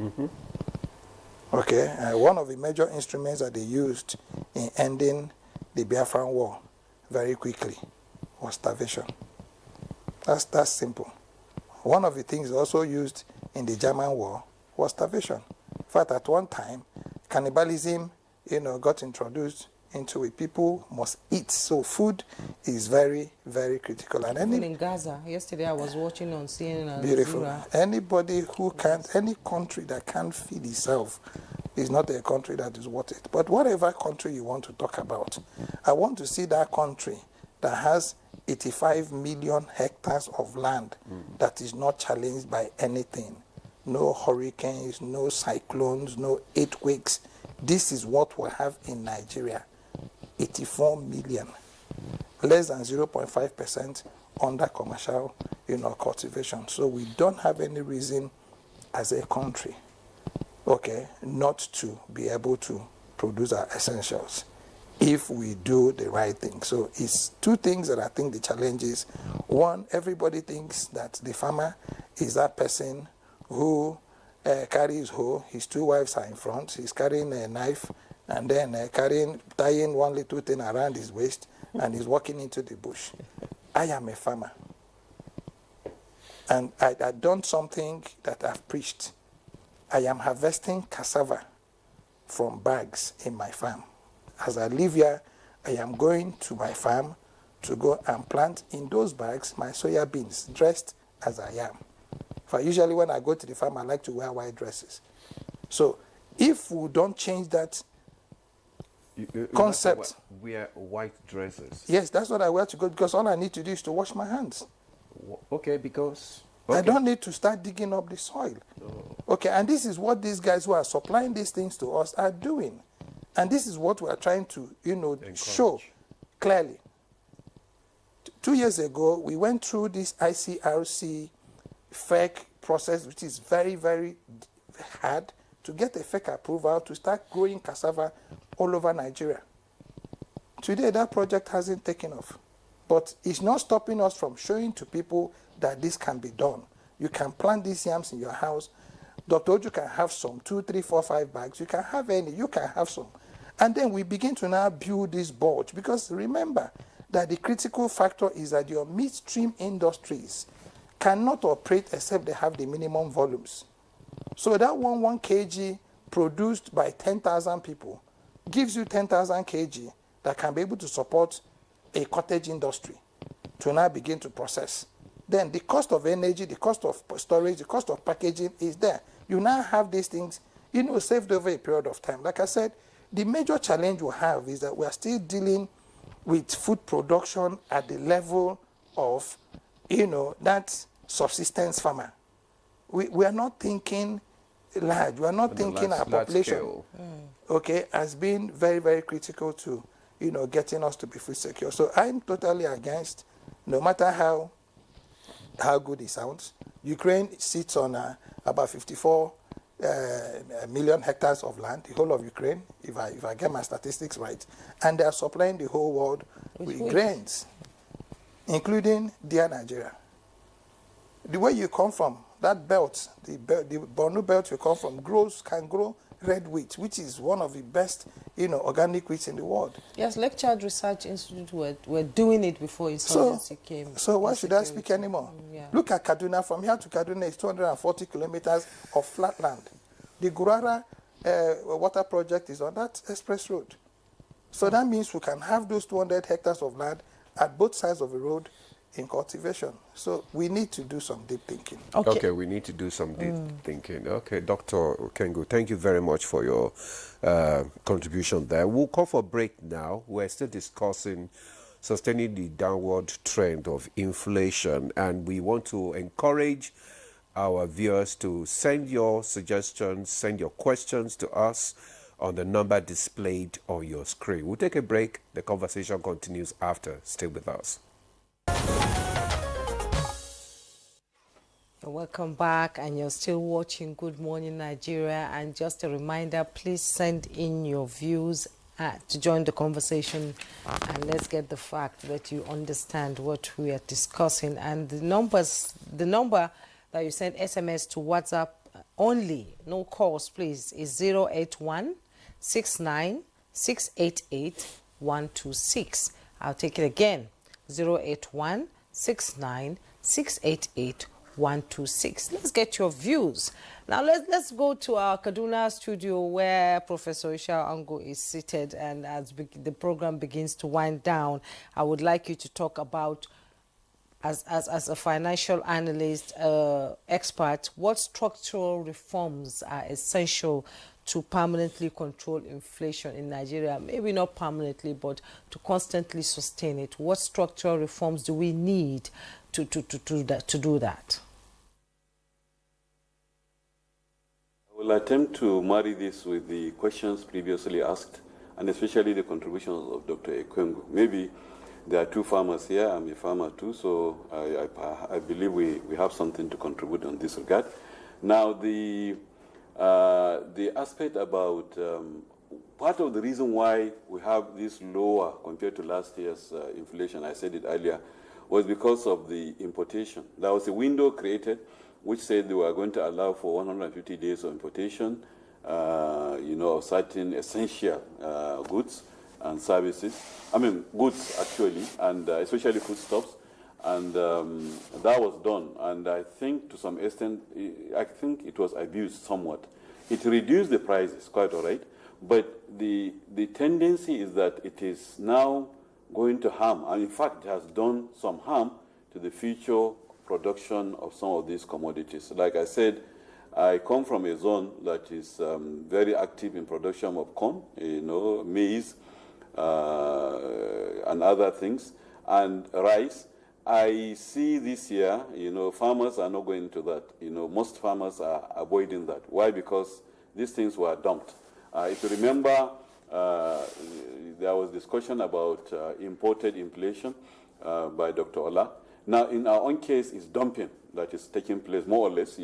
Okay, one of the major instruments that they used in ending the Biafran War very quickly was starvation. That's simple. One of the things also used in the German War was starvation. In fact, at one time, cannibalism, got introduced into it. People must eat, so food is very, very critical. And Even in Gaza, yesterday I was watching on CNN. Beautiful. Anybody who can't, any country that can't feed itself is not a country that is worth it. But whatever country you want to talk about, I want to see that country that has 85 million hectares of land that is not challenged by anything. No hurricanes, no cyclones, no earthquakes. This is what we have in Nigeria. 84 million. Less than 0.5% under commercial, cultivation. So we don't have any reason as a country, not to be able to produce our essentials if we do the right thing. So it's two things that I think the challenge is. One, everybody thinks that the farmer is that person who carries hoe, his two wives are in front, he's carrying a knife, and then tying one little thing around his waist, and he's walking into the bush. I am a farmer. And I've done something that I've preached. I am harvesting cassava from bags in my farm. As I live here, I am going to my farm to go and plant in those bags my soya beans, dressed as I am. Usually when I go to the farm, I like to wear white dresses. So if we don't change that concept. Wear white dresses. Yes, that's what I wear to go, because all I need to do is to wash my hands. Okay, because... I don't need to start digging up the soil. Okay, and this is what these guys who are supplying these things to us are doing. And this is what we are trying to, show clearly. 2 years ago, we went through this ICRC fake process, which is very, very hard, to get a fake approval to start growing cassava all over Nigeria. Today, that project hasn't taken off. But it's not stopping us from showing to people that this can be done. You can plant these yams in your house. Dr. Oju can have some, 2, 3, 4, 5 bags. You can have any, you can have some. And then we begin to now build this bulge. Because remember that the critical factor is that your midstream industries cannot operate except they have the minimum volumes. So that 1 kg produced by 10,000 people gives you 10,000 kg that can be able to support a cottage industry to now begin to process. Then the cost of energy, the cost of storage, the cost of packaging is there. You now have these things, saved over a period of time. Like I said, the major challenge we have is that we are still dealing with food production at the level of, that subsistence farmer. We are not thinking large. We are not thinking our population, has been very, very critical to, getting us to be food secure. So I'm totally against, no matter how how good it sounds. Ukraine sits on about 54 million hectares of land, the whole of Ukraine, if I get my statistics right, and they are supplying the whole world with grains, including dear Nigeria. The way you come from, that belt, the Borno belt you come from, can grow red wheat, which is one of the best, organic wheats in the world. Yes, Lectured Research Institute were doing it before insurgency came. So why should I speak anymore? Yeah. Look at Kaduna. From here to Kaduna is 240 kilometers of flat land. The Gurara water project is on that express road. So that means we can have those 200 hectares of land at both sides of the road in cultivation. So we need to do some deep thinking. Okay, we need to do some deep thinking. Okay, Dr. Kengu, thank you very much for your contribution there. We'll call for a break now. We're still discussing sustaining the downward trend of inflation, and we want to encourage our viewers to send your suggestions, send your questions to us on the number displayed on your screen. We'll take a break. The conversation continues after. Stay with us. Welcome back, and you're still watching Good Morning Nigeria. And just a reminder, please send in your views to join the conversation, and let's get the fact that you understand what we are discussing. And the number that you send SMS to WhatsApp only, no calls please, is 081 69 688 126. I'll take it again, 081 69 688 126. Let's get your views. Now let's go to our Kaduna studio where Professor Ishao Ango is seated, and as the program begins to wind down, I would like you to talk about, as a financial analyst, expert, what structural reforms are essential to permanently control inflation in Nigeria? Maybe not permanently, but to constantly sustain it. What structural reforms do we need to do that? I will attempt to marry this with the questions previously asked, and especially the contributions of Dr. Ekwengu. Maybe there are two farmers here. I'm a farmer too, so I believe we have something to contribute on this regard. Now, the aspect about part of the reason why we have this lower compared to last year's inflation, I said it earlier, was because of the importation. There was a window created which said they were going to allow for 150 days of importation, of certain essential goods and services. I mean, goods actually, and especially foodstuffs. And that was done. And I think to some extent, it was abused somewhat. It reduced the prices, quite all right. But the tendency is that it is now going to harm, and in fact, it has done some harm to the future production of some of these commodities. Like I said, I come from a zone that is very active in production of corn, maize, and other things, and rice. I see this year, farmers are not going into that. Most farmers are avoiding that. Why? Because these things were dumped. If you remember, there was discussion about imported inflation by Dr. Ola. Now, in our own case, it's dumping that is taking place, more or less,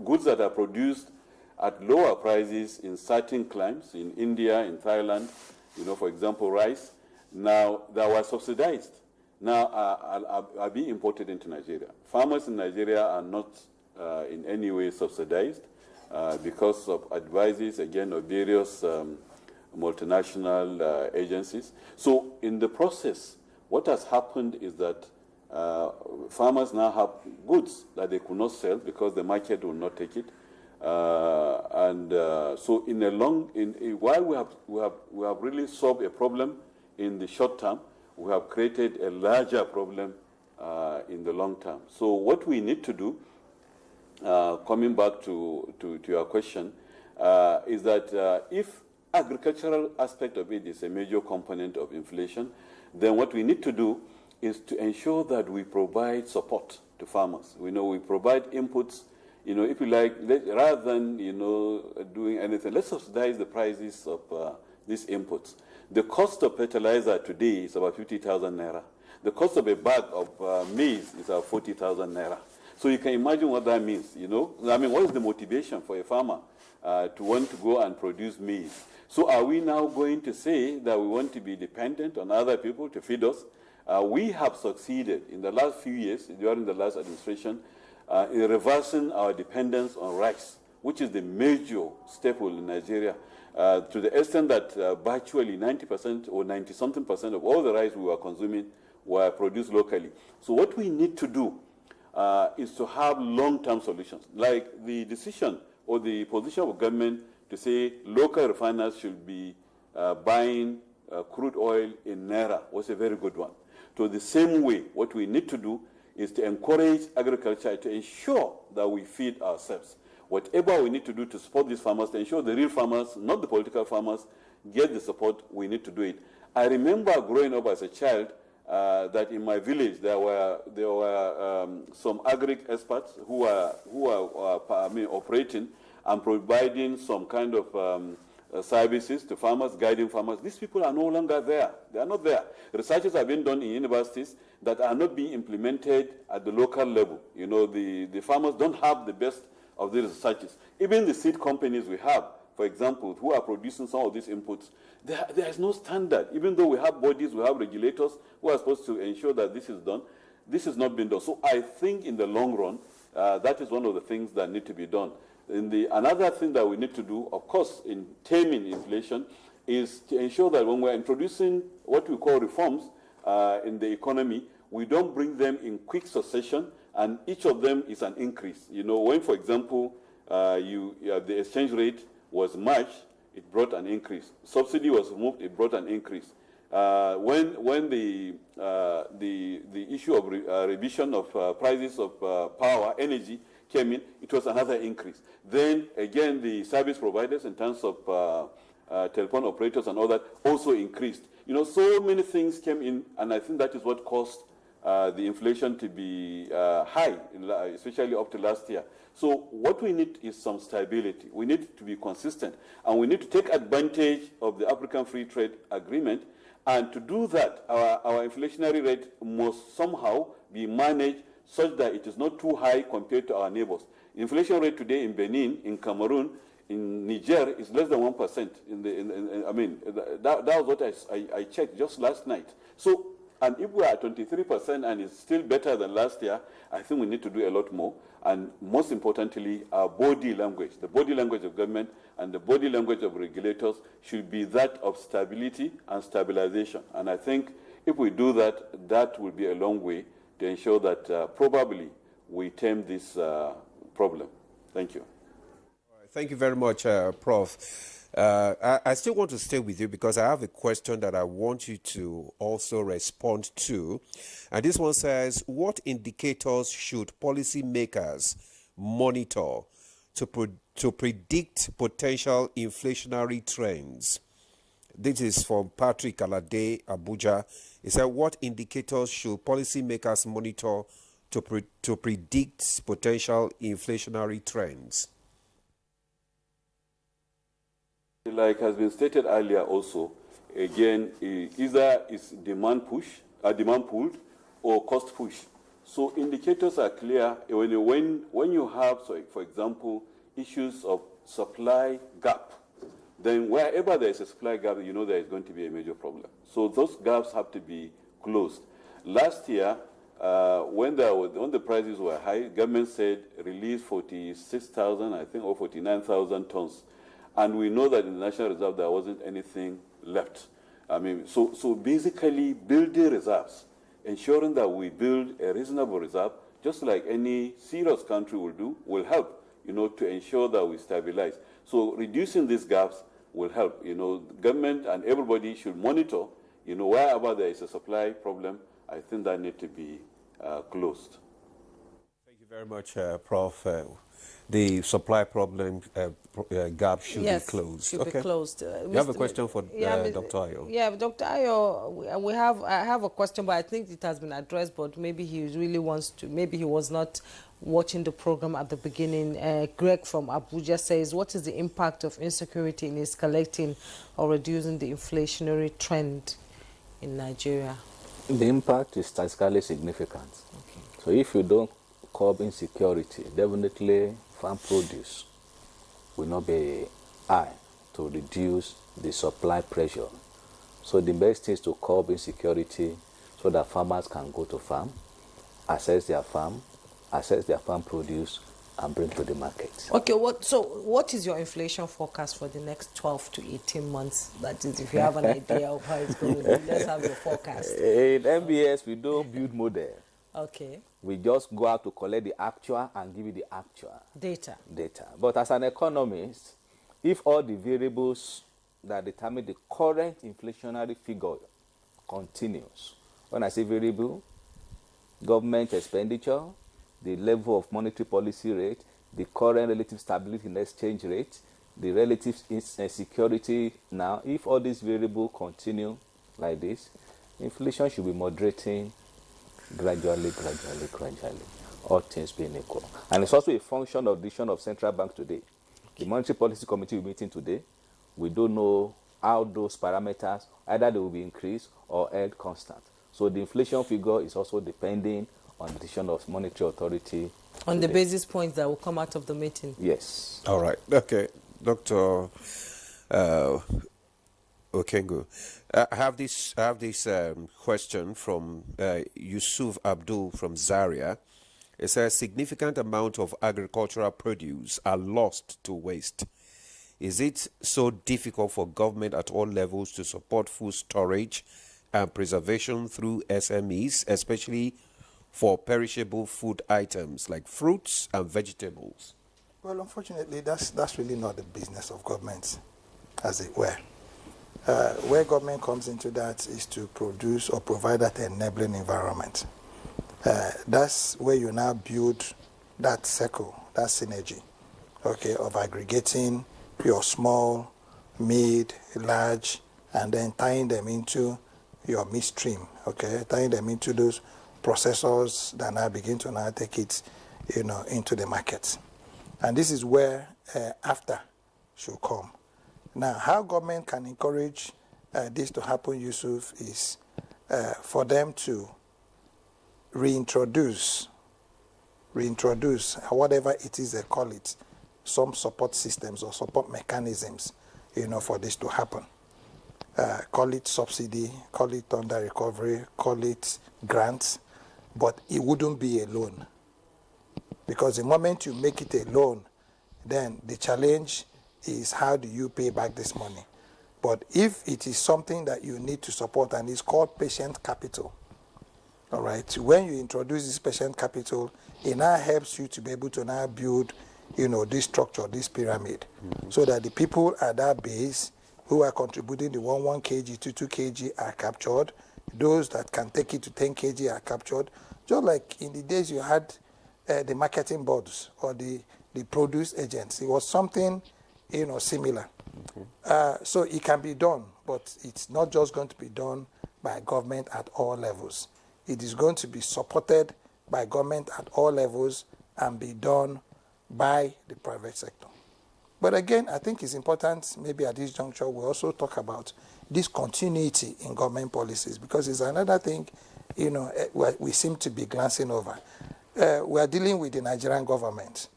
goods that are produced at lower prices in certain climes, in India, in Thailand, for example, rice. Now, they were subsidized. Now, are being imported into Nigeria. Farmers in Nigeria are not in any way subsidized because of advices, again, of various multinational agencies. So, in the process, what has happened is that farmers now have goods that they could not sell because the market will not take it. So, while we have really solved a problem in the short term, we have created a larger problem in the long term. So, what we need to do, coming back to your question, is that if agricultural aspect of it is a major component of inflation, then what we need to do is to ensure that we provide support to farmers. We provide inputs, if you like, rather than, doing anything, let's subsidize the prices of these inputs. The cost of fertilizer today is about 50,000 naira. The cost of a bag of maize is about 40,000 naira. So you can imagine what that means, you know. I mean, what is the motivation for a farmer to want to go and produce maize? So are we now going to say that we want to be dependent on other people to feed us? We have succeeded in the last few years, during the last administration, in reversing our dependence on rice, which is the major staple in Nigeria, to the extent that virtually 90% or 90-something% of all the rice we were consuming were produced locally. So what we need to do is to have long-term solutions, like the decision or the position of government to say local refiners should be buying crude oil in Naira was a very good one. So the same way, what we need to do is to encourage agriculture to ensure that we feed ourselves. Whatever we need to do to support these farmers, to ensure the real farmers, not the political farmers, get the support, we need to do it. I remember growing up as a child that in my village there were some agri experts who were operating and providing some kind of services to farmers, guiding farmers. These people are no longer there. They are not there. Researches have been done in universities that are not being implemented at the local level. You know, the farmers don't have the best of these researches. Even the seed companies we have, for example, who are producing some of these inputs, there is no standard. Even though we have bodies, we have regulators who are supposed to ensure that this is done, this has not been done. So I think in the long run, that is one of the things that need to be done. Another thing that we need to do, of course, in taming inflation, is to ensure that when we're introducing what we call reforms in the economy, we don't bring them in quick succession, and each of them is an increase. You know, when, for example, the exchange rate was matched, it brought an increase. Subsidy was removed, it brought an increase. When the issue of revision of prices of power, energy, came in, it was another increase. Then again, the service providers in terms of telephone operators and all that also increased. You know, so many things came in, and I think that is what caused the inflation to be high, especially up to last year. So what we need is some stability. We need to be consistent, and we need to take advantage of the African Free Trade Agreement. And to do that, our inflationary rate must somehow be managed such that it is not too high compared to our neighbors. Inflation rate today in Benin, in Cameroon, in Niger is less than 1%. I mean, that was what I checked just last night. So, and if we are at 23% and it's still better than last year, I think we need to do a lot more. And most importantly, our body language, the body language of government and the body language of regulators should be that of stability and stabilization. And I think if we do that, that will be a long way to ensure that probably we tame this problem. Thank you. Thank you very much, Prof. I still want to stay with you because I have a question that I want you to also respond to. And this one says, what indicators should policymakers monitor to predict potential inflationary trends? This is from Patrick Alade, Abuja. He said, what indicators should policymakers monitor to predict potential inflationary trends? Like has been stated earlier also, again, either it's demand pulled or cost push. So indicators are clear when you have, so for example, issues of supply gap. Then wherever there is a supply gap, you know there is going to be a major problem. So those gaps have to be closed. Last year, when the prices were high, government said release 46,000, I think, or 49,000 tons. And we know that in the National Reserve there wasn't anything left. I mean, so basically building reserves, ensuring that we build a reasonable reserve, just like any serious country will do, will help, you know, to ensure that we stabilize. So reducing these gaps will help. You know, government and everybody should monitor, you know, wherever there is a supply problem, I think that needs to be closed. Thank you very much, Prof. The supply problem gap should be closed. Should be closed. You have a question for Dr. Ayo? Yeah, Dr. Ayo, I have a question, but I think it has been addressed, but maybe he really wants to, maybe he was not watching the program at the beginning. Greg from Abuja says, what is the impact of insecurity in escalating or reducing the inflationary trend in Nigeria? The impact is statistically significant. Okay. So if you don't curb insecurity, definitely farm produce will not be high to reduce the supply pressure. So the best thing is to curb insecurity so that farmers can go to farm, access their farm produce, and bring to the market. Okay, what is your inflation forecast for the next 12 to 18 months? That is, if you have an idea of how it's going to be, let's have your forecast. In MBS, we don't build model. Okay. We just go out to collect the actual and give you the actual data. But as an economist, if all the variables that determine the current inflationary figure continues, when I say variable, government expenditure, the level of monetary policy rate, the current relative stability in exchange rate, the relative security now, if all these variables continue like this, inflation should be moderating gradually, all things being equal. And it's also a function of the decision of central bank today. The Monetary Policy Committee will be meeting today. We don't know how those parameters, either they will be increased or held constant. So the inflation figure is also depending on the decision of monetary authority. On the basis points that will come out of the meeting? Yes. All right. Okay. Dr. Okengo, I have this question from Yusuf Abdul from Zaria. It says, significant amount of agricultural produce are lost to waste. Is it so difficult for government at all levels to support food storage and preservation through SMEs, especially for perishable food items like fruits and vegetables? Well, unfortunately, that's really not the business of government, as it were. Where government comes into that is to produce or provide that enabling environment. That's where you now build that circle, that synergy, okay, of aggregating your small, mid, large, and then tying them into your midstream, okay, tying them into those processors that now begin to now take it, into the market. And this is where after should come. Now, how government can encourage this to happen, Yusuf, is for them to reintroduce, whatever it is they call it, some support systems or support mechanisms, for this to happen. Call it subsidy, call it under recovery, call it grants, but it wouldn't be a loan. Because the moment you make it a loan, then the challenge is how do you pay back this money. But if it is something that you need to support and it's called patient capital, all right, when you introduce this patient capital, it now helps you to be able to now build, this structure, this pyramid, so that the people at that base who are contributing the 1 kg to 2 kg are captured. Those that can take it to 10 kg are captured. Just like in the days you had the marketing boards or the produce agents. It was something, similar. So it can be done, but it's not just going to be done by government at all levels. It is going to be supported by government at all levels and be done by the private sector. But again, I think it's important, maybe at this juncture, we also talk about this continuity in government policies, because it's another thing, we seem to be glancing over. We are dealing with the Nigerian government,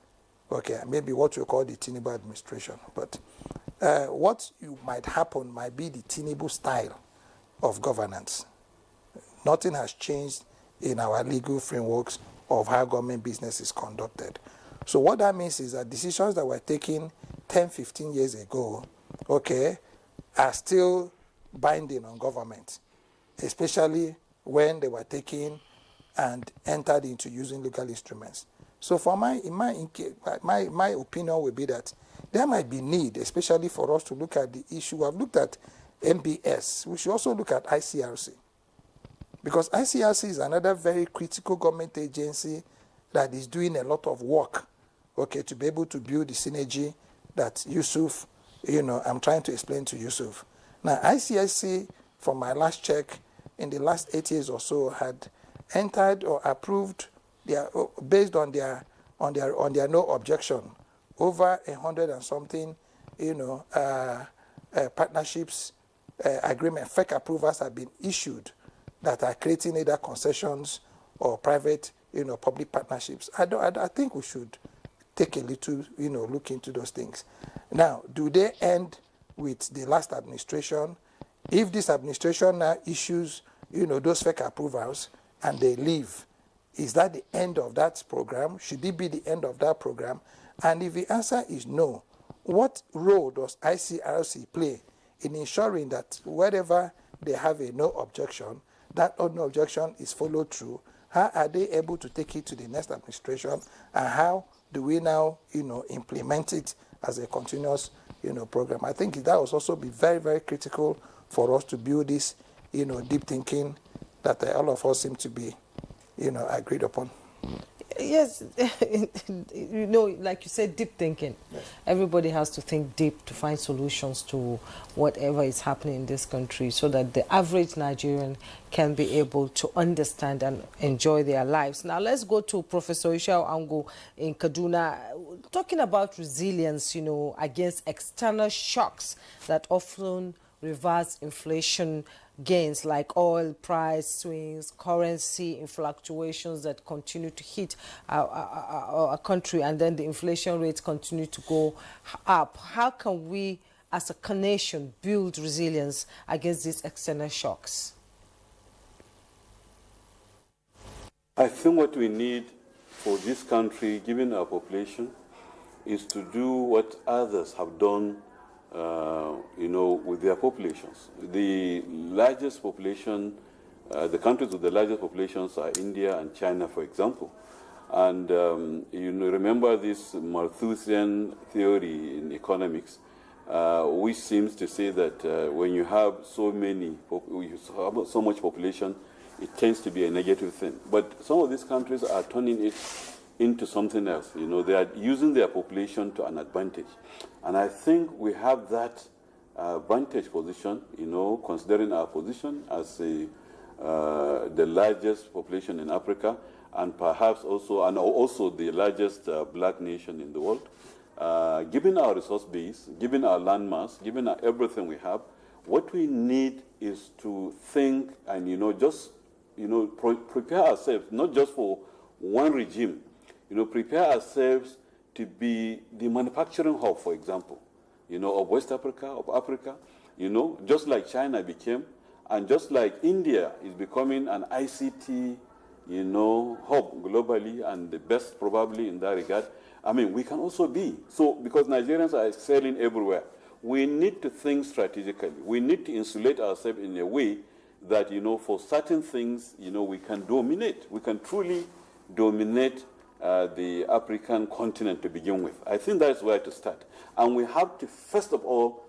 okay, maybe what we call the Tinubu administration. But what might happen might be the Tinubu style of governance. Nothing has changed in our legal frameworks of how government business is conducted. So what that means is that decisions that were taken 10, 15 years ago, okay, are still binding on government, especially when they were taken and entered into using legal instruments. So for my opinion would be that there might be need, especially for us to look at the issue. I've looked at MBS. We should also look at ICRC. Because ICRC is another very critical government agency that is doing a lot of work, okay, to be able to build the synergy that Yusuf, I'm trying to explain to Yusuf. Now, ICSC, from my last check, in the last 8 years or so, had entered or approved based on their no objection, over 100 and something, partnerships agreement, fake approvals have been issued that are creating either concessions or private, public partnerships. I think we should take a little, look into those things. Now, do they end with the last administration? If this administration now issues, those fake approvals and they leave, is that the end of that program? Should it be the end of that program? And if the answer is no, what role does ICRC play in ensuring that wherever they have a no objection, that no objection is followed through? How are they able to take it to the next administration? And how do we now, implement it as a continuous, program? I think that will also be very, very critical for us to build this, deep thinking that all of us seem to be, agreed upon. Yes, like you said, deep thinking. Yes. Everybody has to think deep to find solutions to whatever is happening in this country so that the average Nigerian can be able to understand and enjoy their lives. Now, let's go to Professor Ishao Ango in Kaduna, talking about resilience, against external shocks that often reverse inflation gains, like oil price swings, currency fluctuations that continue to hit our country, and then the inflation rates continue to go up. How can we, as a nation, build resilience against these external shocks? I think what we need for this country, given our population, is to do what others have done with their populations. The largest population, the countries with the largest populations are India and China, for example. And remember this Malthusian theory in economics, which seems to say that when you have so much population, it tends to be a negative thing. But some of these countries are turning it into something else. They are using their population to an advantage. And I think we have that vantage position, considering our position as the largest population in Africa, and perhaps also the largest black nation in the world. Given our resource base, given our landmass, given everything we have, what we need is to think and prepare ourselves not just for one regime. Prepare ourselves to be the manufacturing hub, for example, of West Africa, of Africa, just like China became, and just like India is becoming an ICT, hub globally, and the best probably in that regard. I mean, we can also be. So, because Nigerians are excelling everywhere, we need to think strategically. We need to insulate ourselves in a way that, for certain things, we can dominate. We can truly dominate the African continent to begin with. I think that's where to start. And we have to, first of all,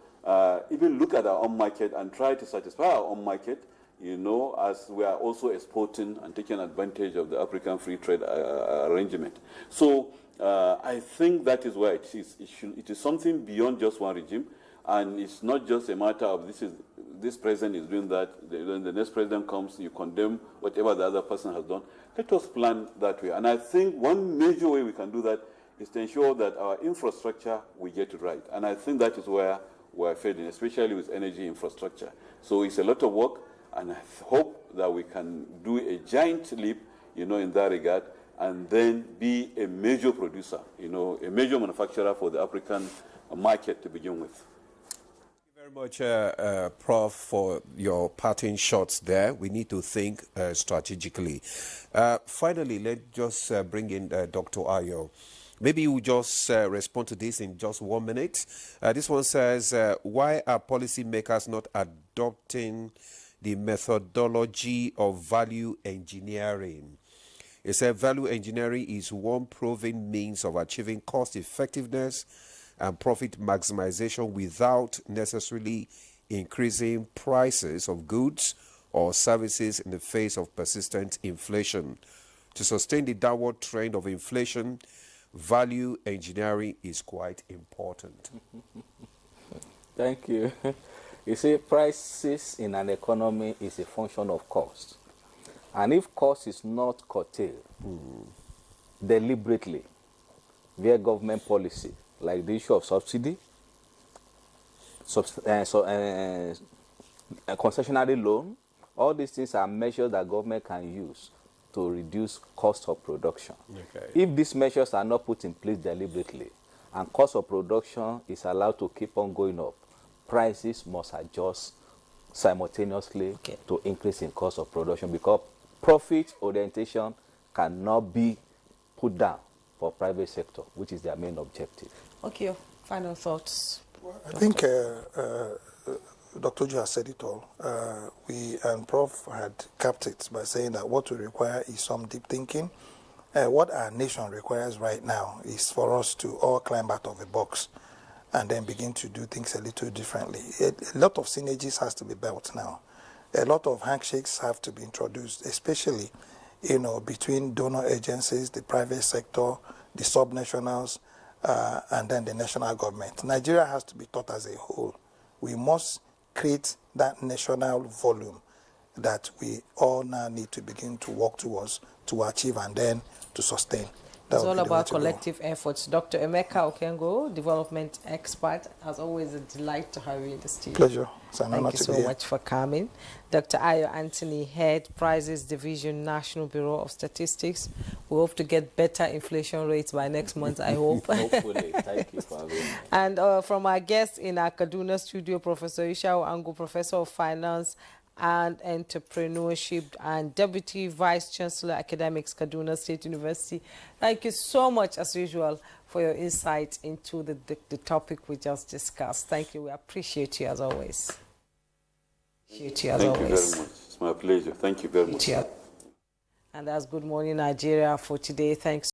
even look at our own market and try to satisfy our own market, as we are also exporting and taking advantage of the African free trade arrangement. So I think that is where it is. It is something beyond just one regime, and it's not just a matter of this president is doing that, when the next president comes, you condemn whatever the other person has done. Let us plan that way. And I think one major way we can do that is to ensure that our infrastructure, we get it right. And I think that is where we're failing, especially with energy infrastructure. So it's a lot of work, and I hope that we can do a giant leap, in that regard, and then be a major producer, a major manufacturer for the African market to begin with. Thank you very much, Prof, for your parting shots there. We need to think strategically. Finally, let's just bring in Dr. Ayo. Maybe you just respond to this in just 1 minute. This one says, why are policymakers not adopting the methodology of value engineering? It said value engineering is one proven means of achieving cost effectiveness and profit maximization without necessarily increasing prices of goods or services in the face of persistent inflation. To sustain the downward trend of inflation, value engineering is quite important. Thank you. You see, prices in an economy is a function of cost. And if cost is not curtailed deliberately via government policy, like the issue of subsidy, concessionary loan, all these things are measures that government can use to reduce cost of production. Okay. If these measures are not put in place deliberately and cost of production is allowed to keep on going up, prices must adjust simultaneously to increase in cost of production, because profit orientation cannot be put down for private sector, which is their main objective. Okay, final thoughts. Well, I think Dr. Joe has said it all. We and Prof had capped it by saying that what we require is some deep thinking. What our nation requires right now is for us to all climb out of the box and then begin to do things a little differently. A lot of synergies has to be built now. A lot of handshakes have to be introduced, especially, between donor agencies, the private sector, the subnationals, and then the national government. Nigeria has to be thought as a whole. We must create that national volume that we all now need to begin to work towards to achieve and then to sustain. It's all about collective efforts. Dr. Emeka Okengo, development expert, as always a delight to have you in the studio. Pleasure. It's an honor Thank you to be so here. much for coming. Dr. Ayo Anthony, Head, Prices Division, National Bureau of Statistics. We hope to get better inflation rates by next month, I hope. Hopefully. Thank you for having me. And from our guest in our Kaduna studio, Professor Ishao Angu, Professor of Finance and Entrepreneurship and Deputy Vice Chancellor Academics, Kaduna State University. Thank you so much, as usual, for your insight into the topic we just discussed. Thank you. We appreciate you as always. Thank you very much. It's my pleasure. Thank you very much. And that's Good Morning Nigeria for today. Thanks.